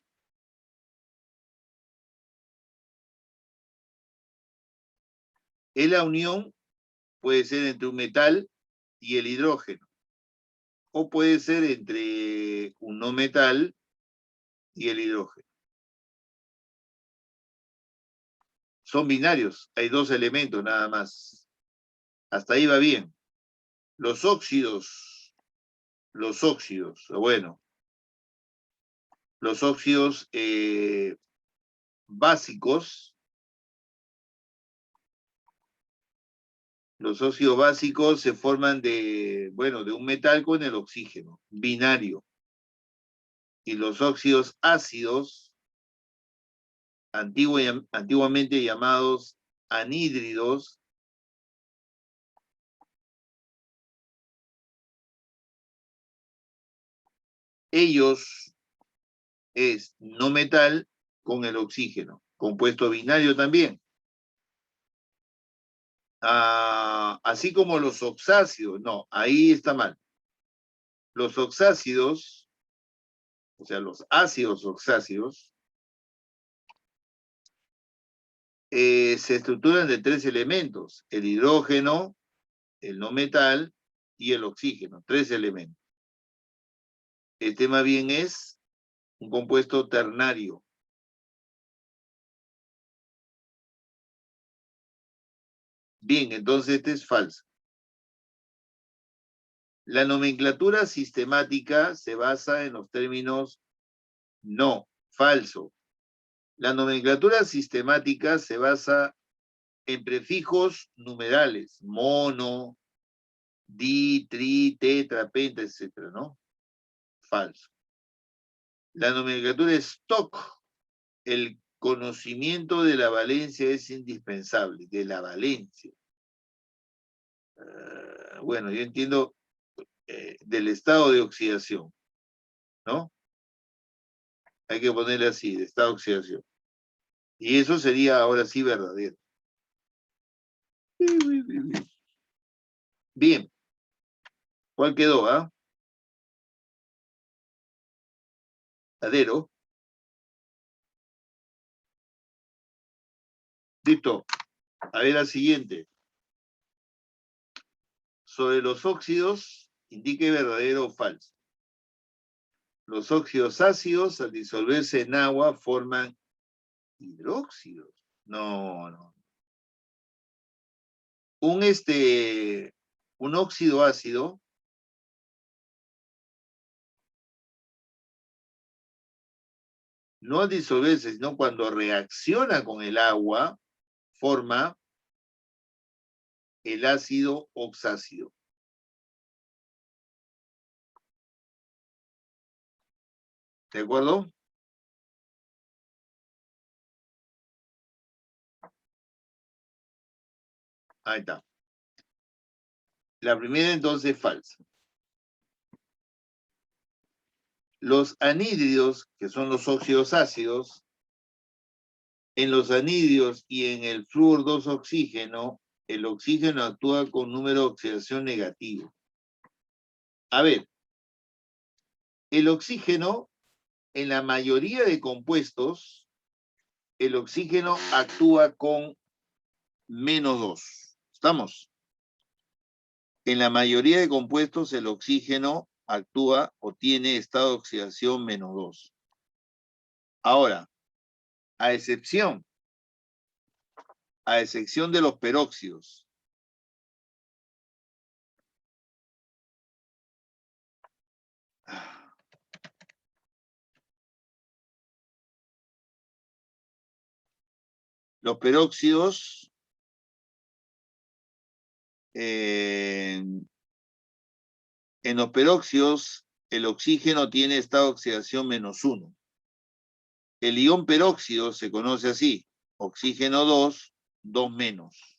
es la unión, puede ser entre un metal y el hidrógeno. o puede ser entre un no metal y el hidrógeno. Son binarios, hay dos elementos nada más. Hasta ahí va bien. Los óxidos, bueno, los óxidos básicos, los óxidos básicos se forman de, bueno, de un metal con el oxígeno, binario. Y los óxidos ácidos, antiguamente llamados anhídridos, ellos es no metal con el oxígeno, compuesto binario también. Así como los oxácidos, no, ahí está mal. Los oxácidos, o sea, los ácidos oxácidos, se estructuran de tres elementos: el hidrógeno, el no metal y el oxígeno, tres elementos. Este más bien es un compuesto ternario. Bien, entonces este es falso. La nomenclatura sistemática se basa en los términos no, falso. La nomenclatura sistemática se basa en prefijos numerales, mono, di, tri, tetra, penta, etcétera, ¿no? Falso. La nomenclatura stock, el conocimiento de la valencia es indispensable, de la valencia. Bueno, yo entiendo del estado de oxidación, ¿no? Hay que ponerle así, de estado de oxidación. Y eso sería ahora sí verdadero. Bien. ¿Cuál quedó, ah? Verdadero. Listo. A ver la siguiente. Sobre los óxidos, indique verdadero o falso. Los óxidos ácidos, al disolverse en agua, forman hidróxidos. No, no. Un óxido ácido no al disolverse, sino cuando reacciona con el agua, forma el ácido oxácido. ¿De acuerdo? Ahí está. La primera entonces es falsa. Los anhídridos, que son los óxidos ácidos, en los anhídridos y en el flúor 2 oxígeno, el oxígeno actúa con número de oxidación negativo. A ver, el oxígeno, en la mayoría de compuestos, el oxígeno actúa con -2. ¿Estamos? En la mayoría de compuestos, el oxígeno actúa o tiene estado de oxidación -2. Ahora, a excepción de los peróxidos. Los peróxidos en los peróxidos el oxígeno tiene estado de oxidación -1. El ion peróxido se conoce así: oxígeno 2, 2 menos.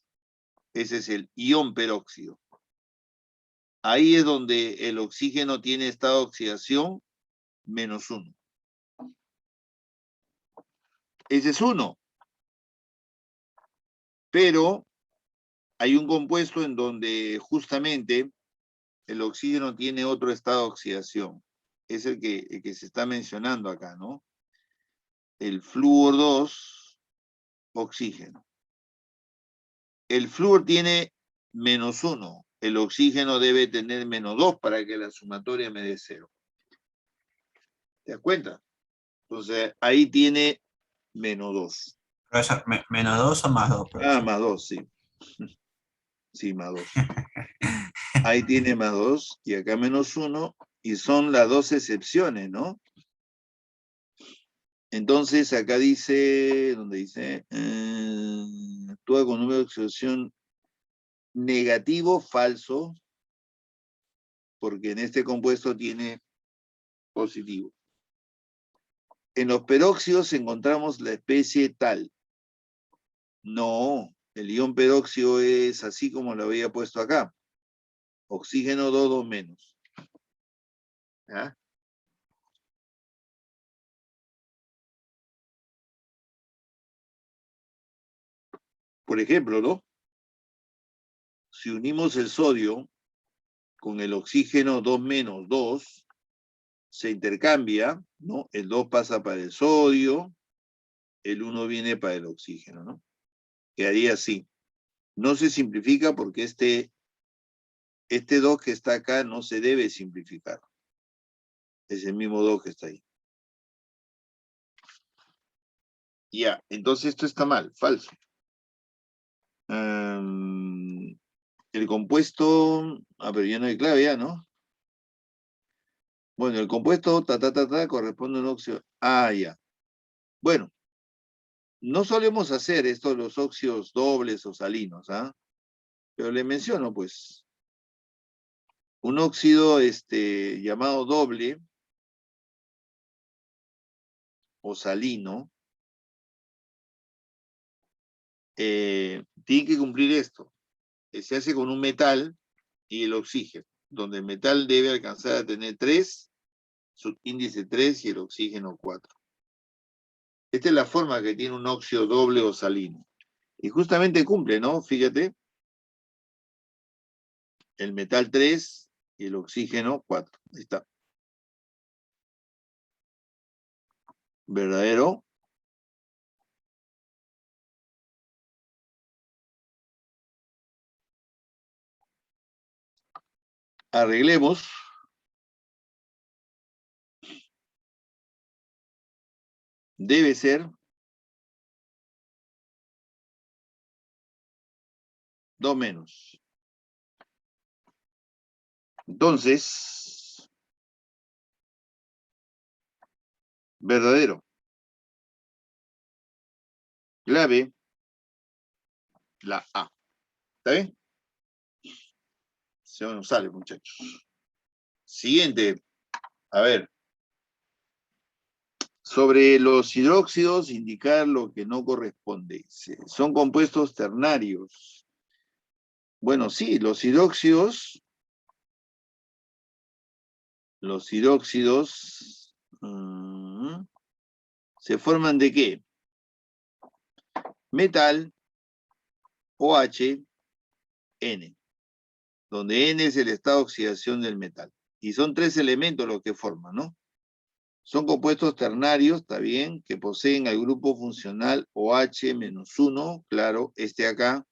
Ese es el ion peróxido. Ahí es donde el oxígeno tiene estado de oxidación -1. Ese es uno. Pero hay un compuesto en donde justamente el oxígeno tiene otro estado de oxidación. Es el que se está mencionando acá, ¿no? El flúor 2, oxígeno. El flúor tiene -1. el oxígeno debe tener -2 para que la sumatoria me dé 0. ¿Te das cuenta? Entonces, ahí tiene -2. Profesor, ¿-2 o +2, Ah, profesor? +2, sí. Sí, +2. Ahí tiene +2 y acá -1 y son las dos excepciones, ¿no? Entonces acá dice, donde dice, actúa con número de oxidación negativo, falso, porque en este compuesto tiene positivo. En los peróxidos encontramos la especie tal. No, el ion peróxido es así como lo había puesto acá. Oxígeno 2, 2 menos. ¿Ah? Por ejemplo, ¿no? Si unimos el sodio con el oxígeno 2 menos 2, se intercambia, ¿no? El 2 pasa para el sodio, el 1 viene para el oxígeno, ¿no? Quedaría así. No se simplifica porque este 2 que está acá no se debe simplificar. Es el mismo 2 que está ahí. Ya, entonces esto está mal, falso. El compuesto, pero ya no hay clave ya, ¿no? Bueno, el compuesto corresponde a un óxido. Ah, ya. Bueno, no solemos hacer esto los óxidos dobles o salinos, ¿ah? Pero le menciono, pues, un óxido llamado doble o salino, tiene que cumplir esto. Se hace con un metal y el oxígeno, donde el metal debe alcanzar a tener 3, su índice 3 y el oxígeno 4. Esta es la forma que tiene un óxido doble o salino. Y justamente cumple, ¿no? Fíjate, el metal 3 y el oxígeno 4. Ahí está. ¿Verdadero? Arreglemos. Debe ser 2 menos. Entonces, verdadero. Clave, la A. ¿Está bien? Se nos sale, muchachos. Siguiente. A ver. Sobre los hidróxidos, indicar lo que no corresponde. Son compuestos ternarios. Bueno, sí, los hidróxidos se forman ¿de qué? Metal, OH, N, donde N es el estado de oxidación del metal. Y son 3 elementos los que forman, ¿no? Son compuestos ternarios, está bien, que poseen el grupo funcional OH-1, claro, este acá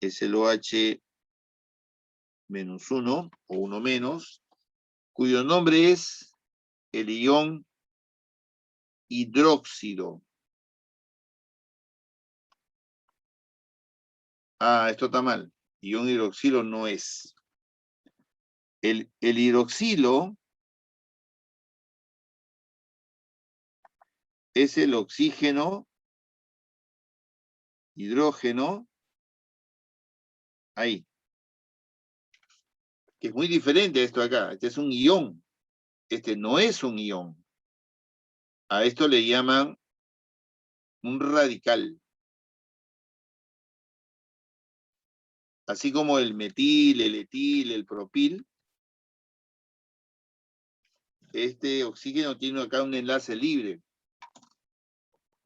es el OH-1 o 1 menos, cuyo nombre es el ion hidróxido. Ah, esto está mal. Ion hidroxilo no es. El hidroxilo es el oxígeno, hidrógeno, ahí. Que es muy diferente a esto acá. Este es un ion. Este no es un ion. A esto le llaman un radical. Así como el metil, el etil, el propil, este oxígeno tiene acá un enlace libre.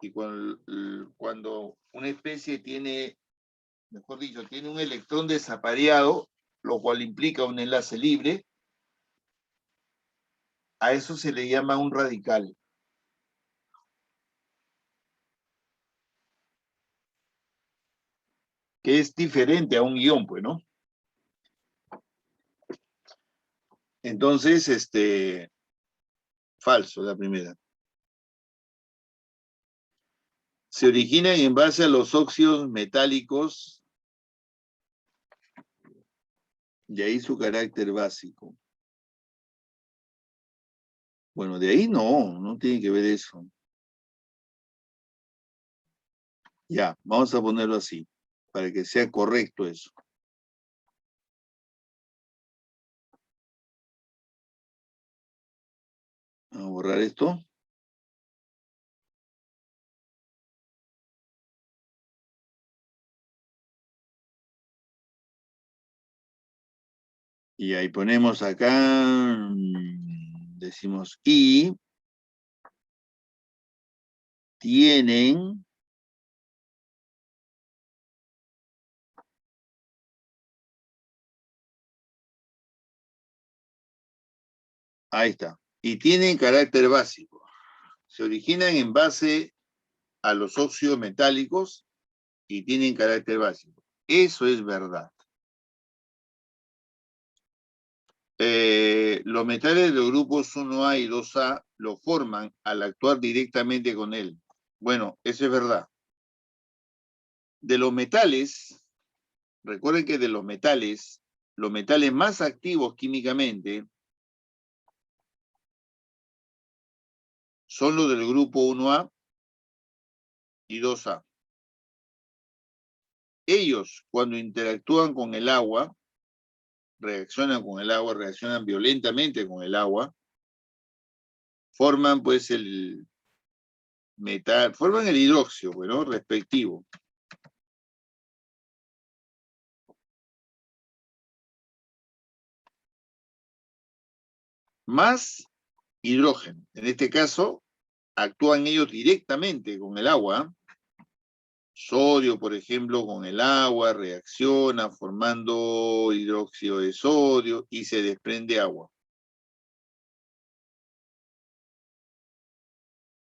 Y cuando una especie tiene, mejor dicho, tiene un electrón desapareado, lo cual implica un enlace libre, a eso se le llama un radical. Que es diferente a un ion, pues, ¿no? Entonces, falso la primera. Se originan en base a los óxidos metálicos, de ahí su carácter básico. Bueno, de ahí no tiene que ver eso. Ya, vamos a ponerlo así, para que sea correcto eso. Vamos a borrar esto. Y ahí ponemos acá, decimos, y tienen ahí está. Y tienen carácter básico. Se originan en base a los óxidos metálicos y tienen carácter básico. Eso es verdad. Los metales de los grupos 1A y 2A lo forman al actuar directamente con él. Bueno, eso es verdad. De los metales, recuerden que de los metales más activos químicamente son los del grupo 1A y 2A. Ellos, cuando interactúan con el agua, reaccionan violentamente con el agua, forman pues el metal, forman el hidróxido, bueno, respectivo. Más hidrógeno. En este caso, actúan ellos directamente con el agua. Sodio, por ejemplo, con el agua, reacciona formando hidróxido de sodio y se desprende agua.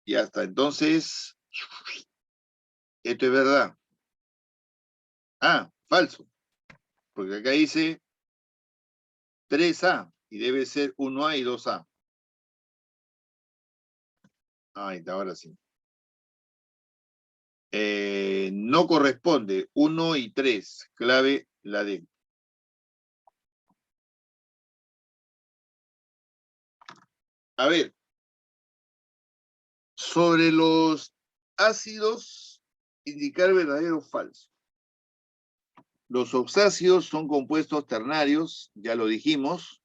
Y hasta entonces, esto es verdad. Ah, falso. Porque acá dice 3A y debe ser 1A y 2A. Ahí está, ahora sí. No corresponde 1 y 3, clave la D. A ver, sobre los ácidos, indicar verdadero o falso. Los oxáceos son compuestos ternarios, ya lo dijimos,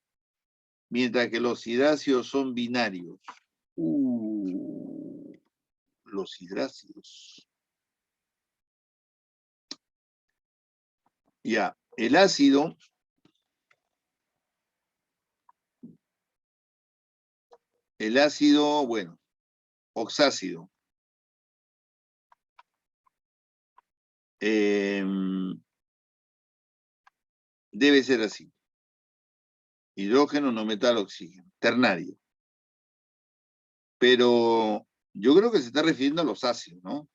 mientras que los hidráceos son binarios. Los hidráceos. Ya, el ácido bueno, oxácido. Debe ser así. Hidrógeno, no metal, oxígeno. Ternario. Pero yo creo que se está refiriendo a los ácidos, ¿no?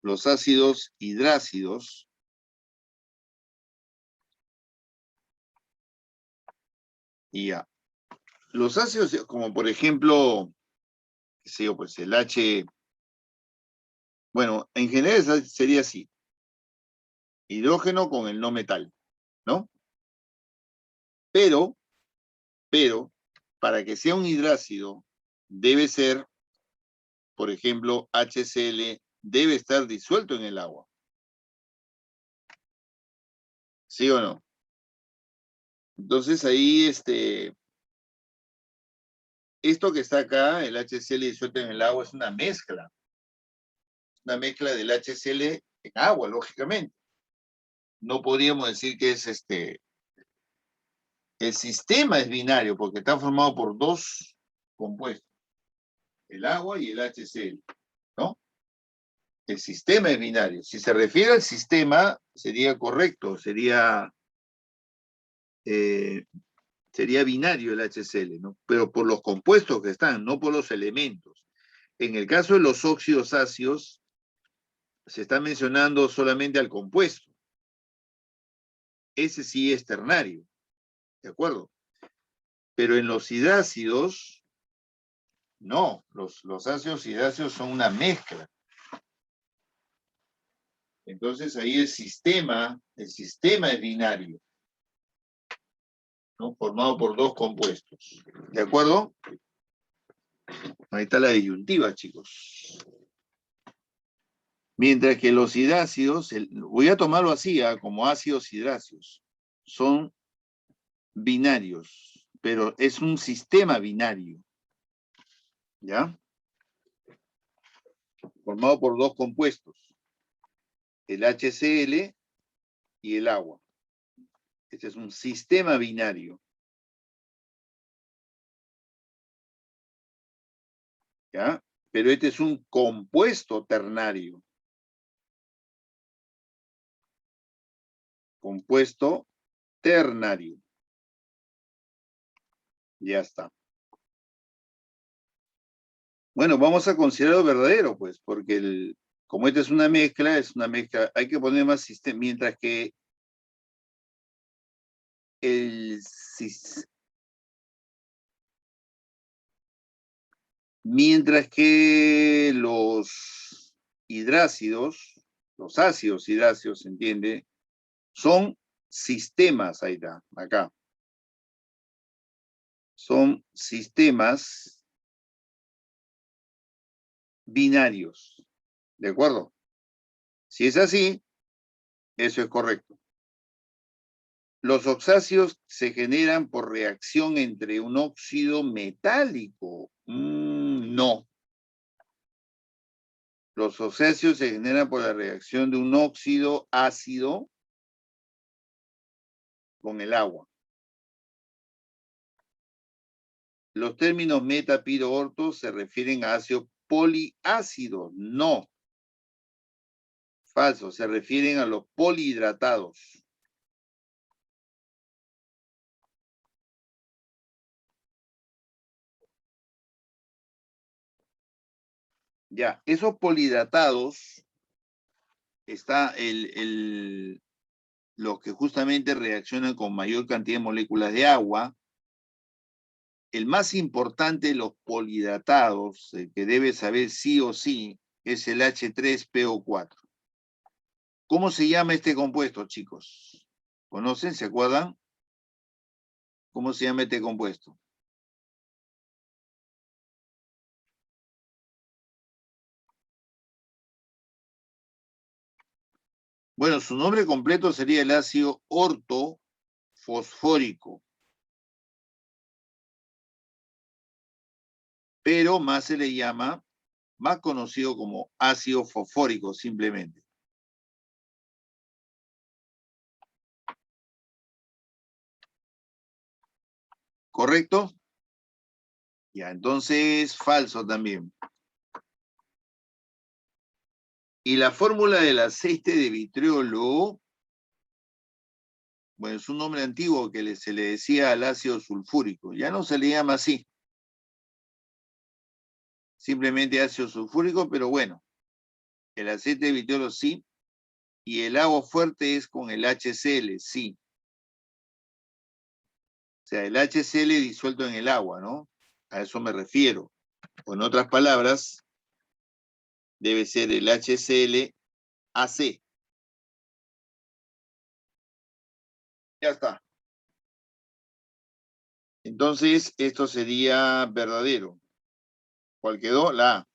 Los ácidos hidrácidos. Y ya. Los ácidos, como por ejemplo, qué sé yo, pues el H. Bueno, en general sería así. Hidrógeno con el no metal, ¿no? Pero, para que sea un hidrácido, debe ser, por ejemplo, HCl, debe estar disuelto en el agua. ¿Sí o no? Entonces ahí, esto que está acá, el HCl disuelto en el agua, es una mezcla del HCl en agua, lógicamente. No podríamos decir que es el sistema es binario, porque está formado por dos compuestos, el agua y el HCl, ¿no? El sistema es binario. Si se refiere al sistema, sería correcto, sería binario el HCl, ¿no? Pero por los compuestos que están, no por los elementos. En el caso de los óxidos ácidos, se está mencionando solamente al compuesto. Ese sí es ternario, ¿de acuerdo? Pero en los hidrácidos, no, los ácidos hidráceos son una mezcla. Entonces ahí el sistema es binario, ¿no? Formado por dos compuestos. ¿De acuerdo? Ahí está la disyuntiva, chicos. Mientras que los hidrácidos, voy a tomarlo así, como ácidos hidráceos, son binarios, pero es un sistema binario, ¿ya? Formado por dos compuestos, el HCl y el agua. Este es un sistema binario, ¿ya? Pero este es un compuesto ternario. Compuesto ternario. Ya está. Bueno, vamos a considerarlo verdadero, pues, porque como esta es una mezcla, hay que poner más sistema, mientras que los hidrácidos, los ácidos hidráceos, ¿se entiende? Son sistemas, ahí está, acá. Son sistemas binarios, ¿de acuerdo? Si es así, eso es correcto. Los oxáceos se generan por reacción entre un óxido metálico. No. Los oxáceos se generan por la reacción de un óxido ácido con el agua. Los términos meta, piro, orto se refieren a ácidos poliácidos. No. Falso, se refieren a los polihidratados. Ya, esos polihidratados está los que justamente reaccionan con mayor cantidad de moléculas de agua. El más importante de los polihidratados, el que debe saber sí o sí, es el H3PO4. ¿Cómo se llama este compuesto, chicos? ¿Conocen? ¿Se acuerdan? ¿Cómo se llama este compuesto? Bueno, su nombre completo sería el ácido ortofosfórico. Pero más se le llama, más conocido como ácido fosfórico, simplemente. ¿Correcto? Ya, entonces falso también. Y la fórmula del aceite de vitriolo, bueno, es un nombre antiguo que se le decía al ácido sulfúrico. Ya no se le llama así. Simplemente ácido sulfúrico, pero bueno, el aceite de vitriolo sí. Y el agua fuerte es con el HCl, sí. O sea, el HCl disuelto en el agua, ¿no? A eso me refiero. O en otras palabras, debe ser el HCl AC. Ya está. Entonces, esto sería verdadero. ¿Cuál quedó? La A.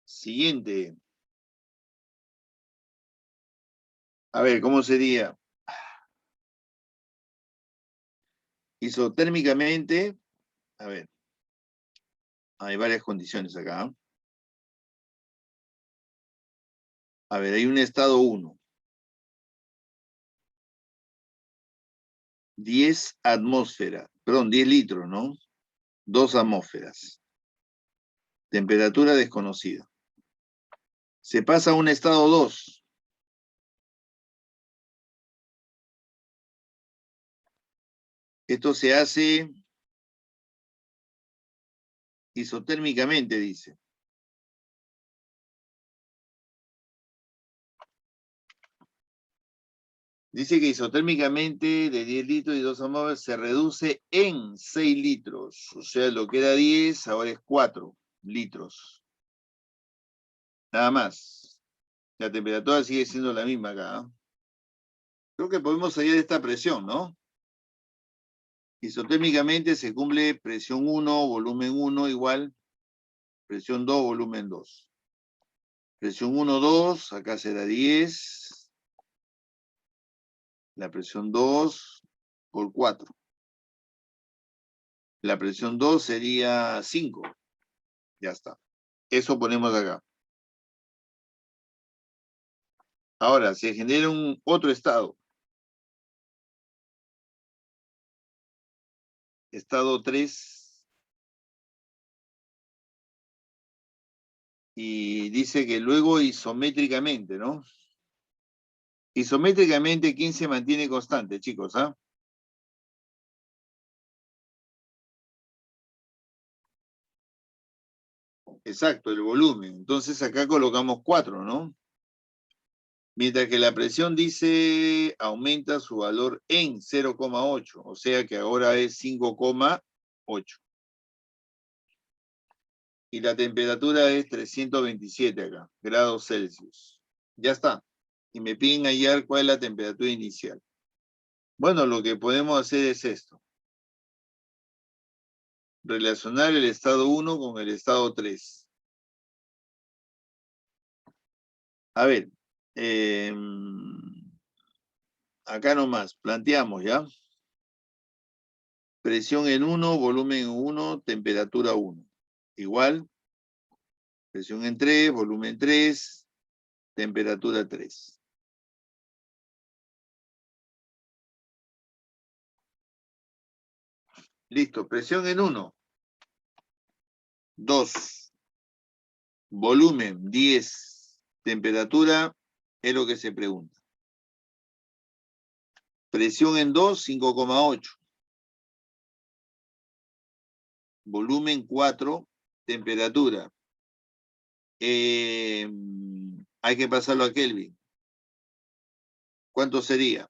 Siguiente. A ver, ¿cómo sería? Isotérmicamente, a ver, hay varias condiciones acá. A ver, hay un estado 1. 10 atmósferas, perdón, 10 litros, ¿no? 2 atmósferas. Temperatura desconocida. Se pasa a un estado 2. Esto se hace isotérmicamente, dice. Dice que isotérmicamente de 10 litros y 2 amores se reduce en 6 litros. O sea, lo que era 10 ahora es 4 litros. Nada más. La temperatura sigue siendo la misma acá, ¿eh? Creo que podemos salir de esta presión, ¿no? Isotérmicamente se cumple presión 1, volumen 1 igual, presión 2, volumen 2. Presión 1, 2, acá será 10. La presión 2 por 4. La presión 2 sería 5. Ya está. Eso ponemos acá. Ahora, se genera un otro estado. Estado 3. Y dice que luego isométricamente, ¿no? Isométricamente, ¿quién se mantiene constante, chicos? ¿Ah? Exacto, el volumen. Entonces acá colocamos 4, ¿no? Mientras que la presión dice aumenta su valor en 0,8, o sea que ahora es 5,8. Y la temperatura es 327 acá, grados Celsius. Ya está. Y me piden hallar cuál es la temperatura inicial. Bueno, lo que podemos hacer es esto. Relacionar el estado 1 con el estado 3. A ver, acá nomás, planteamos, ¿ya? Presión en 1, volumen en 1, temperatura 1. Igual, presión en 3, volumen 3, temperatura 3. Listo, presión en 1, 2, volumen 10, temperatura es lo que se pregunta. Presión en 2, 5,8. Volumen 4, temperatura. Hay que pasarlo a Kelvin. ¿Cuánto sería?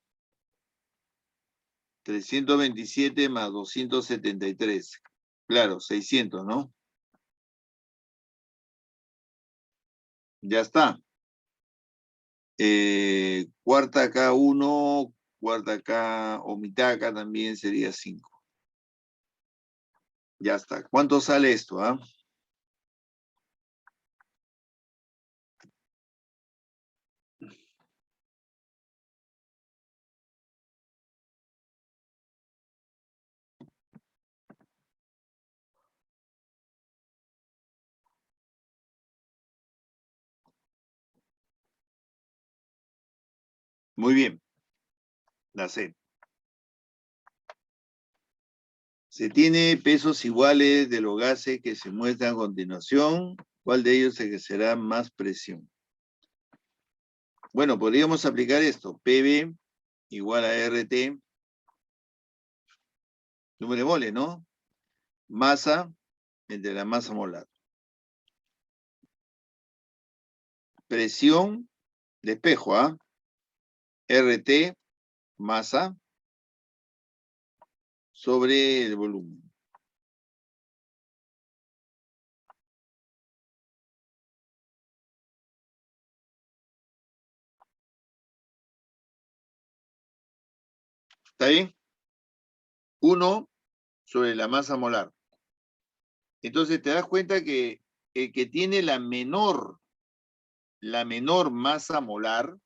327 más 273. Claro, 600, ¿no? Ya está. Cuarta acá 1, cuarta acá, o mitad acá también sería 5. Ya está. ¿Cuánto sale esto? ¿Ah? Muy bien. La C. Se tiene pesos iguales de los gases que se muestran a continuación. ¿Cuál de ellos ejercerá más presión? Bueno, podríamos aplicar esto. PV igual a RT. Número de moles, ¿no? Masa entre la masa molar. Presión de espejo, ¿ah? RT, masa, sobre el volumen. ¿Está bien? 1 sobre la masa molar. Entonces te das cuenta que el que tiene la menor masa molar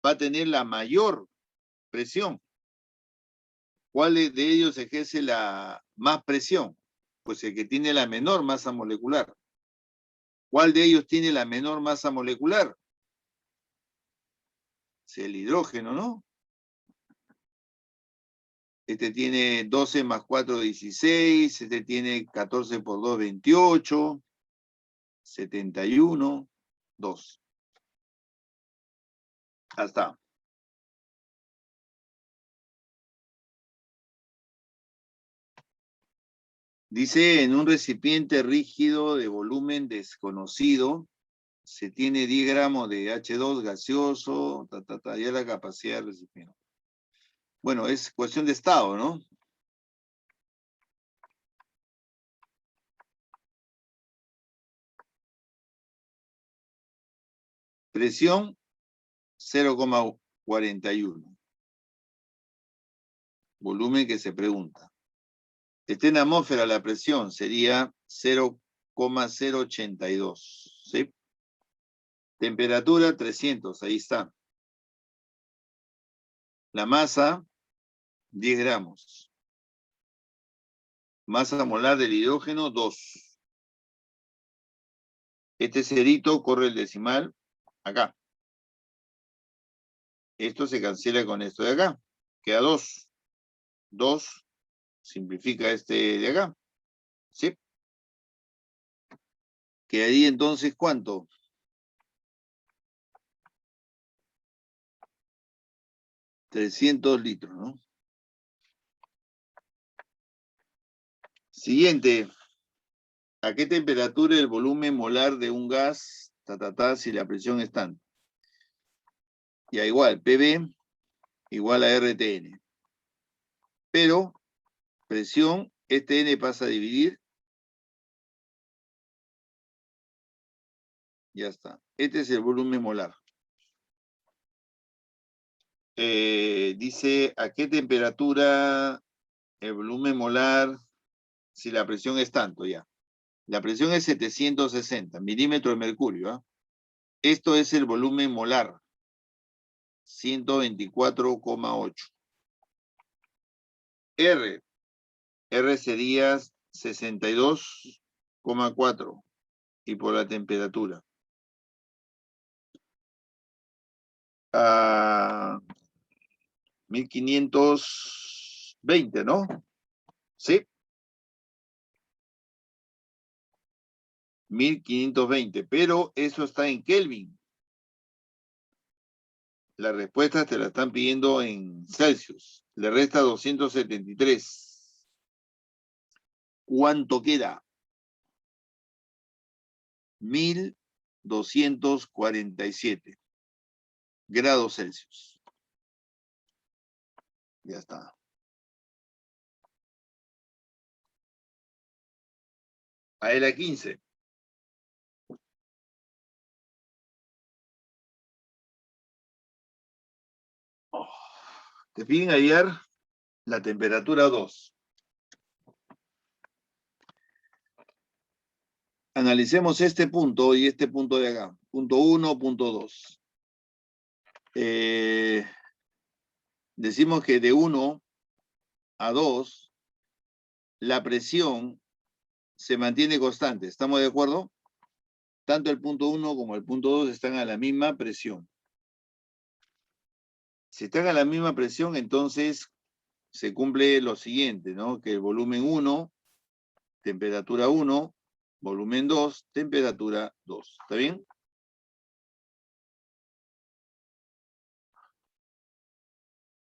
va a tener la mayor presión. ¿Cuál de ellos ejerce la más presión? Pues el que tiene la menor masa molecular. ¿Cuál de ellos tiene la menor masa molecular? Es el hidrógeno, ¿no? Este tiene 12 más 4, 16. Este tiene 14 por 2, 28. 71, 2. Hasta. Dice, en un recipiente rígido de volumen desconocido, se tiene 10 gramos de H2 gaseoso, ya la capacidad del recipiente. Bueno, es cuestión de estado, ¿no? Presión 0,41. Volumen que se pregunta. Está en atmósfera la presión, sería 0,082. ¿Sí? Temperatura 300, ahí está. La masa, 10 gramos. Masa molar del hidrógeno, 2. Este cerito corre el decimal acá. Esto se cancela con esto de acá. Queda 2. 2 simplifica este de acá. ¿Sí? Quedaría entonces, ¿cuánto? 300 litros, ¿no? Siguiente. ¿A qué temperatura el volumen molar de un gas, si la presión es tanto? Ya igual, PV igual a RTN. Pero presión, este N pasa a dividir. Ya está. Este es el volumen molar. Dice, ¿a qué temperatura el volumen molar si la presión es tanto? Ya. La presión es 760 milímetros de mercurio. ¿Ah? Esto es el volumen molar. 124,8. R sería 62,4. Y por la temperatura. 1520, ¿no? ¿Sí? 1520, pero eso está en Kelvin. La respuesta te la están pidiendo en Celsius. Le resta 273. ¿Cuánto queda? 1247 grados Celsius. Ya está. Ahí la 15. Te piden hallar la temperatura 2. Analicemos este punto y este punto de acá. Punto 1, punto 2. Decimos que de 1 a 2 la presión se mantiene constante. ¿Estamos de acuerdo? Tanto el punto 1 como el punto 2 están a la misma presión. Si están a la misma presión, entonces se cumple lo siguiente, ¿no? Que el volumen 1, temperatura 1, volumen 2, temperatura 2. ¿Está bien?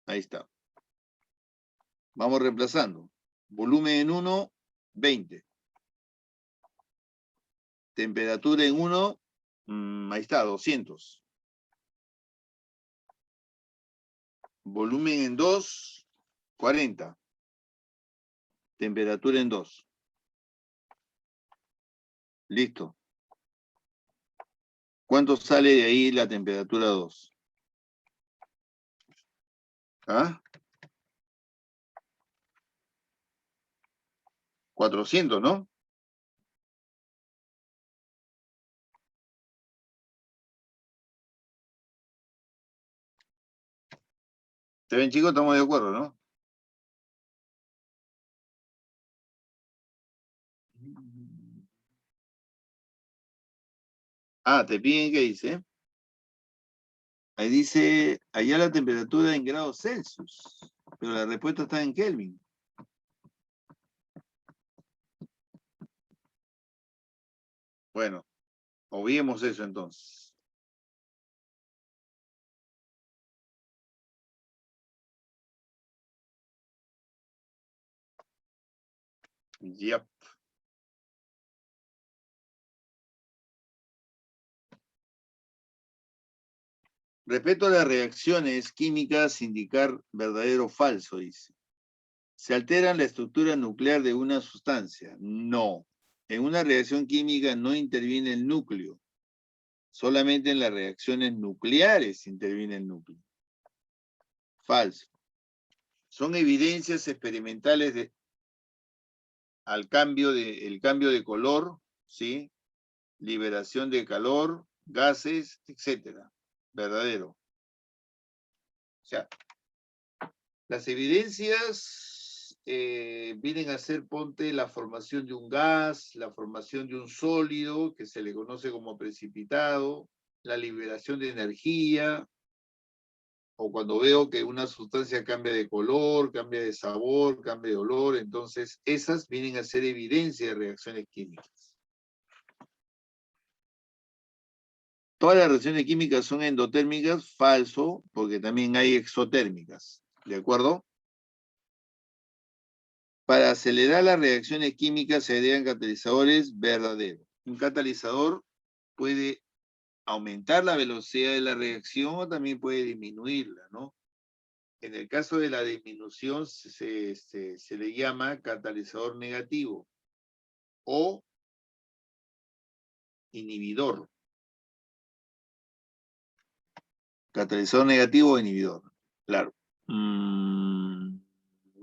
Ahí está. Vamos reemplazando. Volumen en 1, 20. Temperatura en 1, ahí está, 200. Volumen en 2, 40. Temperatura en 2. Listo. ¿Cuánto sale de ahí la temperatura 2? ¿Ah? 400, ¿no? ¿Está bien, chicos? Estamos de acuerdo, ¿no? Ah, te piden qué dice. Ahí dice, allá la temperatura en grados Celsius, pero la respuesta está en Kelvin. Bueno, obviemos eso entonces. Yep. Respecto a las reacciones químicas, indicar verdadero o falso, dice. ¿Se altera la estructura nuclear de una sustancia? No. En una reacción química no interviene el núcleo. Solamente en las reacciones nucleares interviene el núcleo. Falso. Son evidencias experimentales el cambio de color, ¿sí? Liberación de calor, gases, etcétera. Verdadero. O sea, las evidencias vienen a ser, ponte, la formación de un gas, la formación de un sólido, que se le conoce como precipitado, la liberación de energía, o cuando veo que una sustancia cambia de color, cambia de sabor, cambia de olor, entonces esas vienen a ser evidencia de reacciones químicas. Todas las reacciones químicas son endotérmicas, falso, porque también hay exotérmicas, ¿de acuerdo? Para acelerar las reacciones químicas se agregan catalizadores, verdadero. Un catalizador puede aumentar la velocidad de la reacción o también puede disminuirla, ¿no? En el caso de la disminución se le llama catalizador negativo o inhibidor. Catalizador negativo o inhibidor, claro.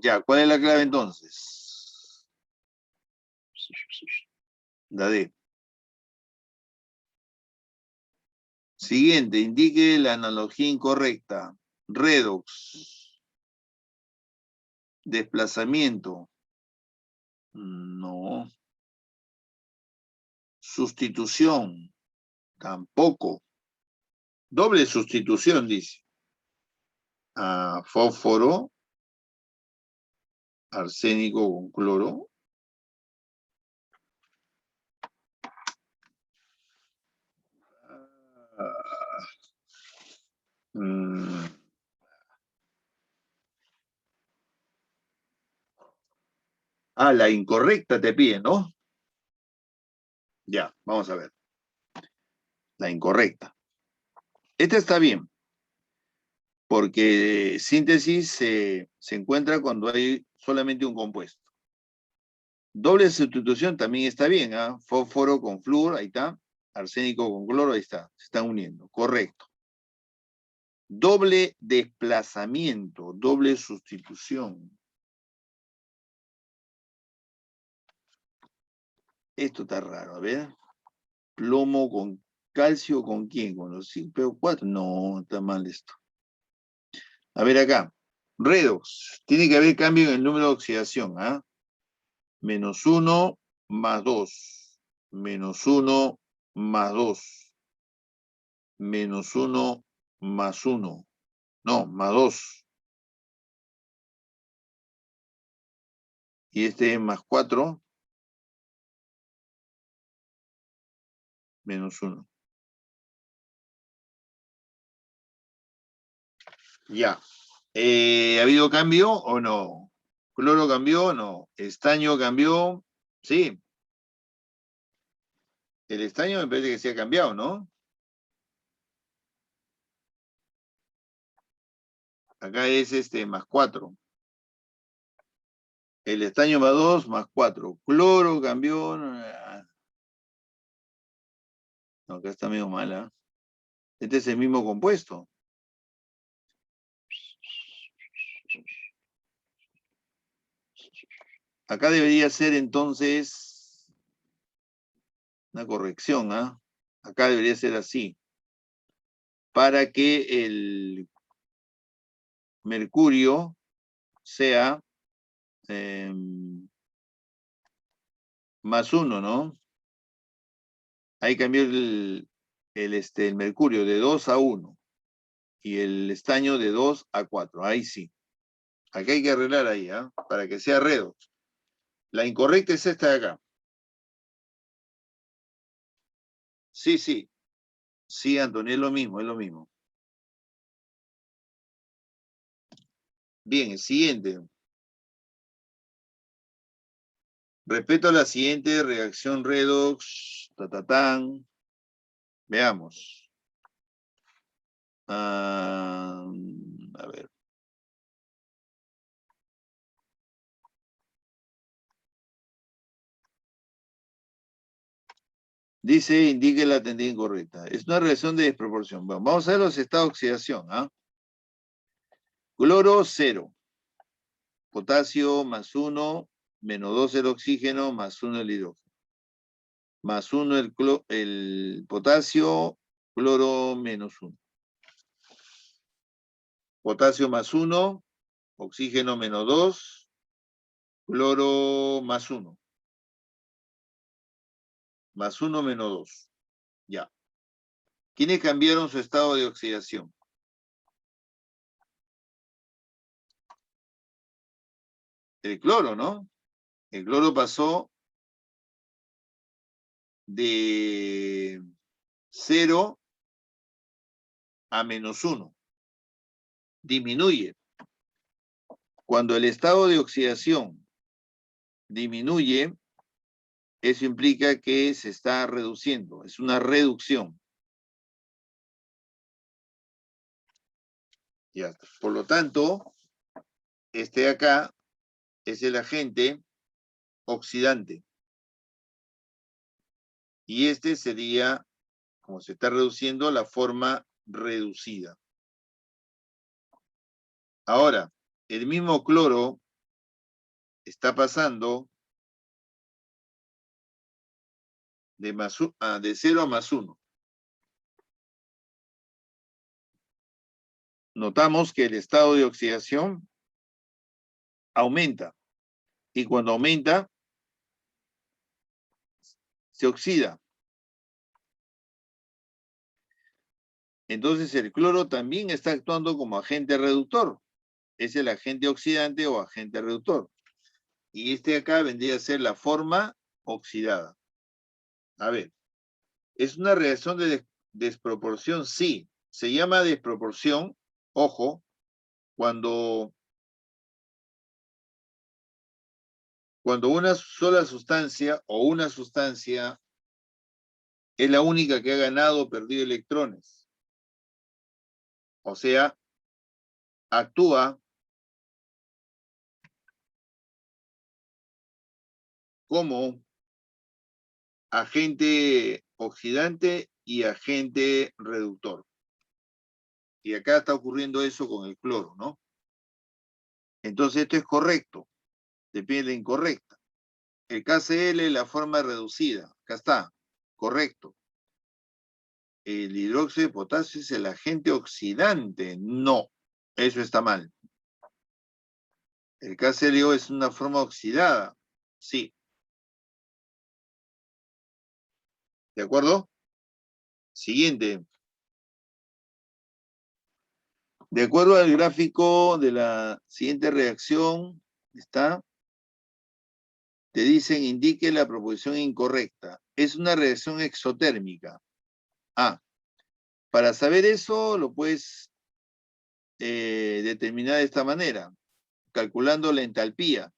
Ya, ¿cuál es la clave entonces? La D. Siguiente, indique la analogía incorrecta. Redox. Desplazamiento. No. Sustitución. Tampoco. Doble sustitución, dice. Fósforo. Arsénico con cloro. La incorrecta te pide, ¿no? Ya, vamos a ver. La incorrecta. Esta está bien, porque síntesis se encuentra cuando hay solamente un compuesto. Doble sustitución también está bien, ¿ah? Fósforo con flúor, ahí está. Arsénico con cloro, ahí está. Se están uniendo, correcto. Doble desplazamiento, doble sustitución. Esto está raro, a ver. Plomo con calcio, ¿con quién? ¿Con los 5PO4? No, está mal esto. A ver acá. Redox. Tiene que haber cambio en el número de oxidación, ¿ah? -1 más 2. -1 más 2. -1 más 1. No, más 2. Y este es más 4. -1. Ya. ¿Ha habido cambio o no? ¿Cloro cambió o no? ¿Estaño cambió? Sí. El estaño me parece que sí ha cambiado, ¿no? Acá es más 4. El estaño más 2 más 4. Cloro cambió. No, acá está medio mala. Este es el mismo compuesto. Acá debería ser entonces una corrección, ¿ah? Acá debería ser así. Para que el mercurio sea más 1, ¿no? Ahí cambió el mercurio de 2 a 1 y el estaño de 2 a 4. Ahí sí. Acá hay que arreglar ahí, ¿ah? Para que sea redox. La incorrecta es esta de acá. Sí, sí. Sí, Antonio, es lo mismo, es lo mismo. Bien, el siguiente. Respecto a la siguiente reacción redox, tatatán. Veamos. A ver. Dice, indique la tendencia incorrecta. Es una reacción de desproporción. Bueno, vamos a ver los estados de oxidación. ¿Ah? Cloro, 0. Potasio, +1, -2 el oxígeno, +1 el hidrógeno. +1 el potasio, cloro, -1. Potasio +1, oxígeno -2, cloro +1. +1, -2. Ya. ¿Quiénes cambiaron su estado de oxidación? El cloro, ¿no? El cloro pasó de 0 a -1. Disminuye. Cuando el estado de oxidación disminuye, eso implica que se está reduciendo. Es una reducción. Ya está. Por lo tanto, este de acá es el agente oxidante. Y este sería, como se está reduciendo, la forma reducida. Ahora, el mismo cloro está pasando de 0 a +1. Notamos que el estado de oxidación aumenta. Y cuando aumenta, se oxida. Entonces el cloro también está actuando como agente reductor. Es el agente oxidante o agente reductor. Y este acá vendría a ser la forma oxidada. A ver, ¿es una reacción de desproporción? Sí. Se llama desproporción, ojo, cuando una sola sustancia o una sustancia es la única que ha ganado o perdido electrones. O sea, actúa como agente oxidante y agente reductor. Y acá está ocurriendo eso con el cloro, ¿no? Entonces esto es correcto, depende de incorrecta. El KCl, la forma reducida, acá está, correcto. El hidróxido de potasio es el agente oxidante, no, eso está mal. El KClO es una forma oxidada, sí. ¿De acuerdo? Siguiente. De acuerdo al gráfico de la siguiente reacción, está, te dicen indique la proposición incorrecta. Es una reacción exotérmica. Ah, para saber eso lo puedes determinar de esta manera, calculando la entalpía.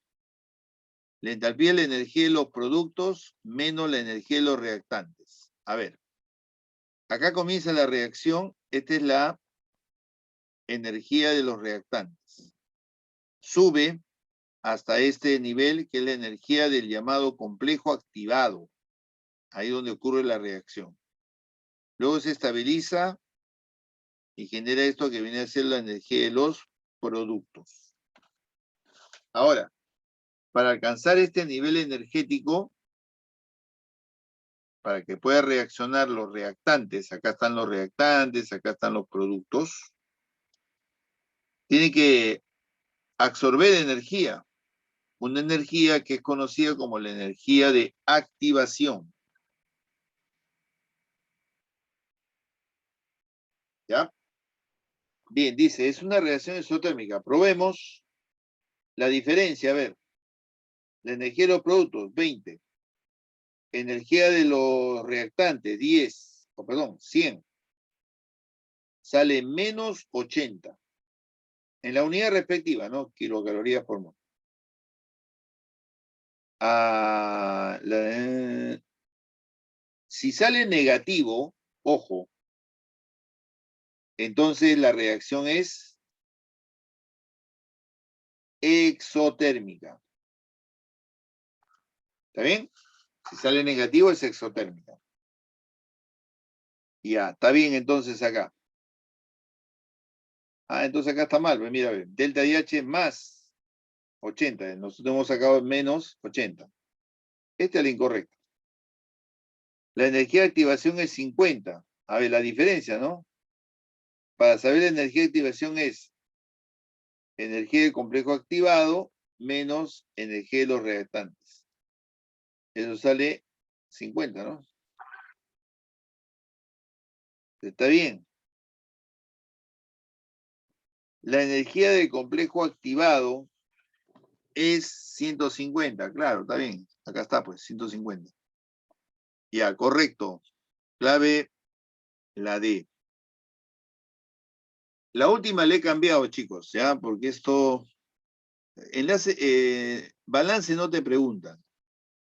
La entalpía es la energía de los productos menos la energía de los reactantes. A ver, acá comienza la reacción, esta es la energía de los reactantes. Sube hasta este nivel, que es la energía del llamado complejo activado, ahí donde ocurre la reacción. Luego se estabiliza y genera esto que viene a ser la energía de los productos. Ahora, para alcanzar este nivel energético, para que pueda reaccionar los reactantes, acá están los reactantes, acá están los productos, tiene que absorber energía, una energía que es conocida como la energía de activación. ¿Ya? Bien, dice, es una reacción exotérmica. Probemos la diferencia. A ver, la energía de los productos, 20. Energía de los reactantes, 10. O perdón, 100. Sale menos 80. En la unidad respectiva, ¿no? Kilocalorías por mol. Si sale negativo, ojo, entonces la reacción es exotérmica. ¿Está bien? Si sale negativo es exotérmica. Ya, está bien entonces acá. Ah, entonces acá está mal. Pues mira, delta DH más 80. Nosotros hemos sacado menos 80. Esta es la incorrecta. La energía de activación es 50. A ver, la diferencia, ¿no? Para saber la energía de activación es energía del complejo activado menos energía de los reactantes. Eso sale 50, ¿no? Está bien. La energía del complejo activado es 150, claro, está bien. Acá está, pues, 150. Ya, correcto. Clave, la D. La última le he cambiado, chicos, ¿ya? Porque esto... balance no te preguntan,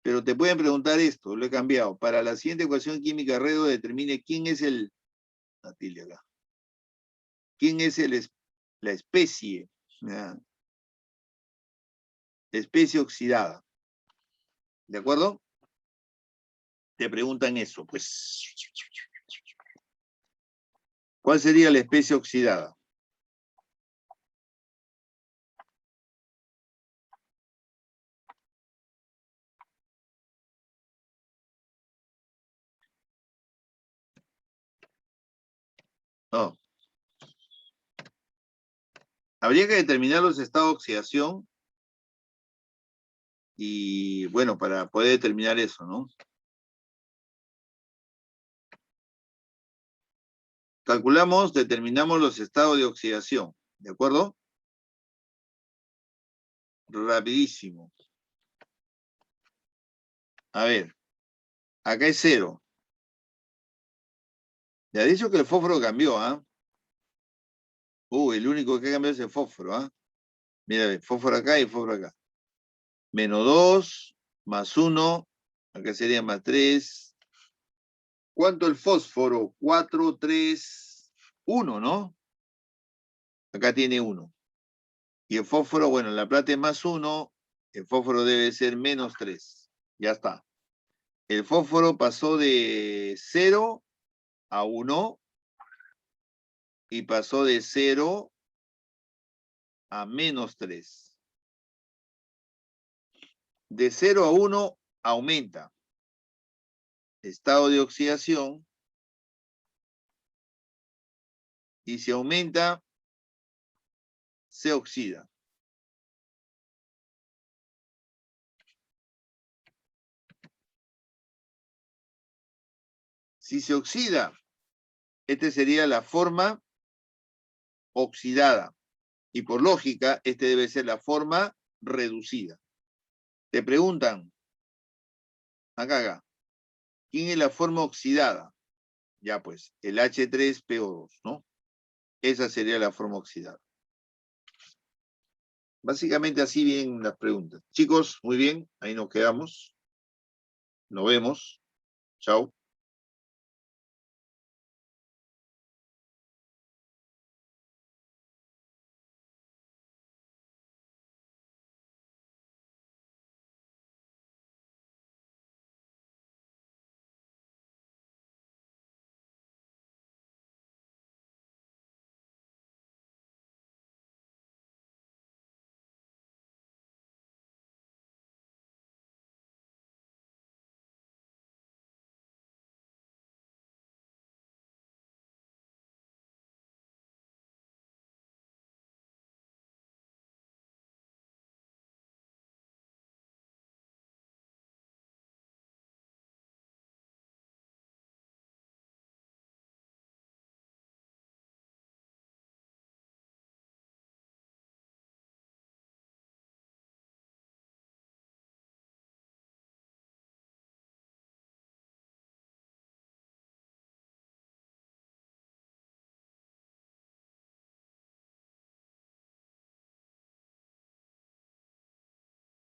pero te pueden preguntar esto, lo he cambiado. Para la siguiente ecuación química Redo determine quién es el... La tilde acá. ¿Quién es la especie? ¿Ya? Especie oxidada. ¿De acuerdo? Te preguntan eso, pues. ¿Cuál sería la especie oxidada? No. Habría que determinar los estados de oxidación y, bueno, para poder determinar eso, ¿no? Calculamos, determinamos los estados de oxidación, ¿de acuerdo? Rapidísimo. A ver, acá es 0. Ya he dicho que el fósforo cambió, ¿ah? El único que ha cambiado es el fósforo, ¿ah? Mira, fósforo acá y fósforo acá. Menos 2, más 1, acá sería más 3. ¿Cuánto el fósforo? 4, 3, 1, ¿no? Acá tiene 1. Y el fósforo, bueno, la plata es más 1, el fósforo debe ser menos 3. Ya está. El fósforo pasó de 0 a 1 y pasó de 0 a menos 3. De 0 a 1 aumenta. Estado de oxidación. Y si aumenta, se oxida. Si se oxida, esta sería la forma oxidada. Y por lógica, este debe ser la forma reducida. Te preguntan, acá, ¿quién es la forma oxidada? Ya pues, el H3PO2, ¿no? Esa sería la forma oxidada. Básicamente así vienen las preguntas. Chicos, muy bien, ahí nos quedamos. Nos vemos. Chao.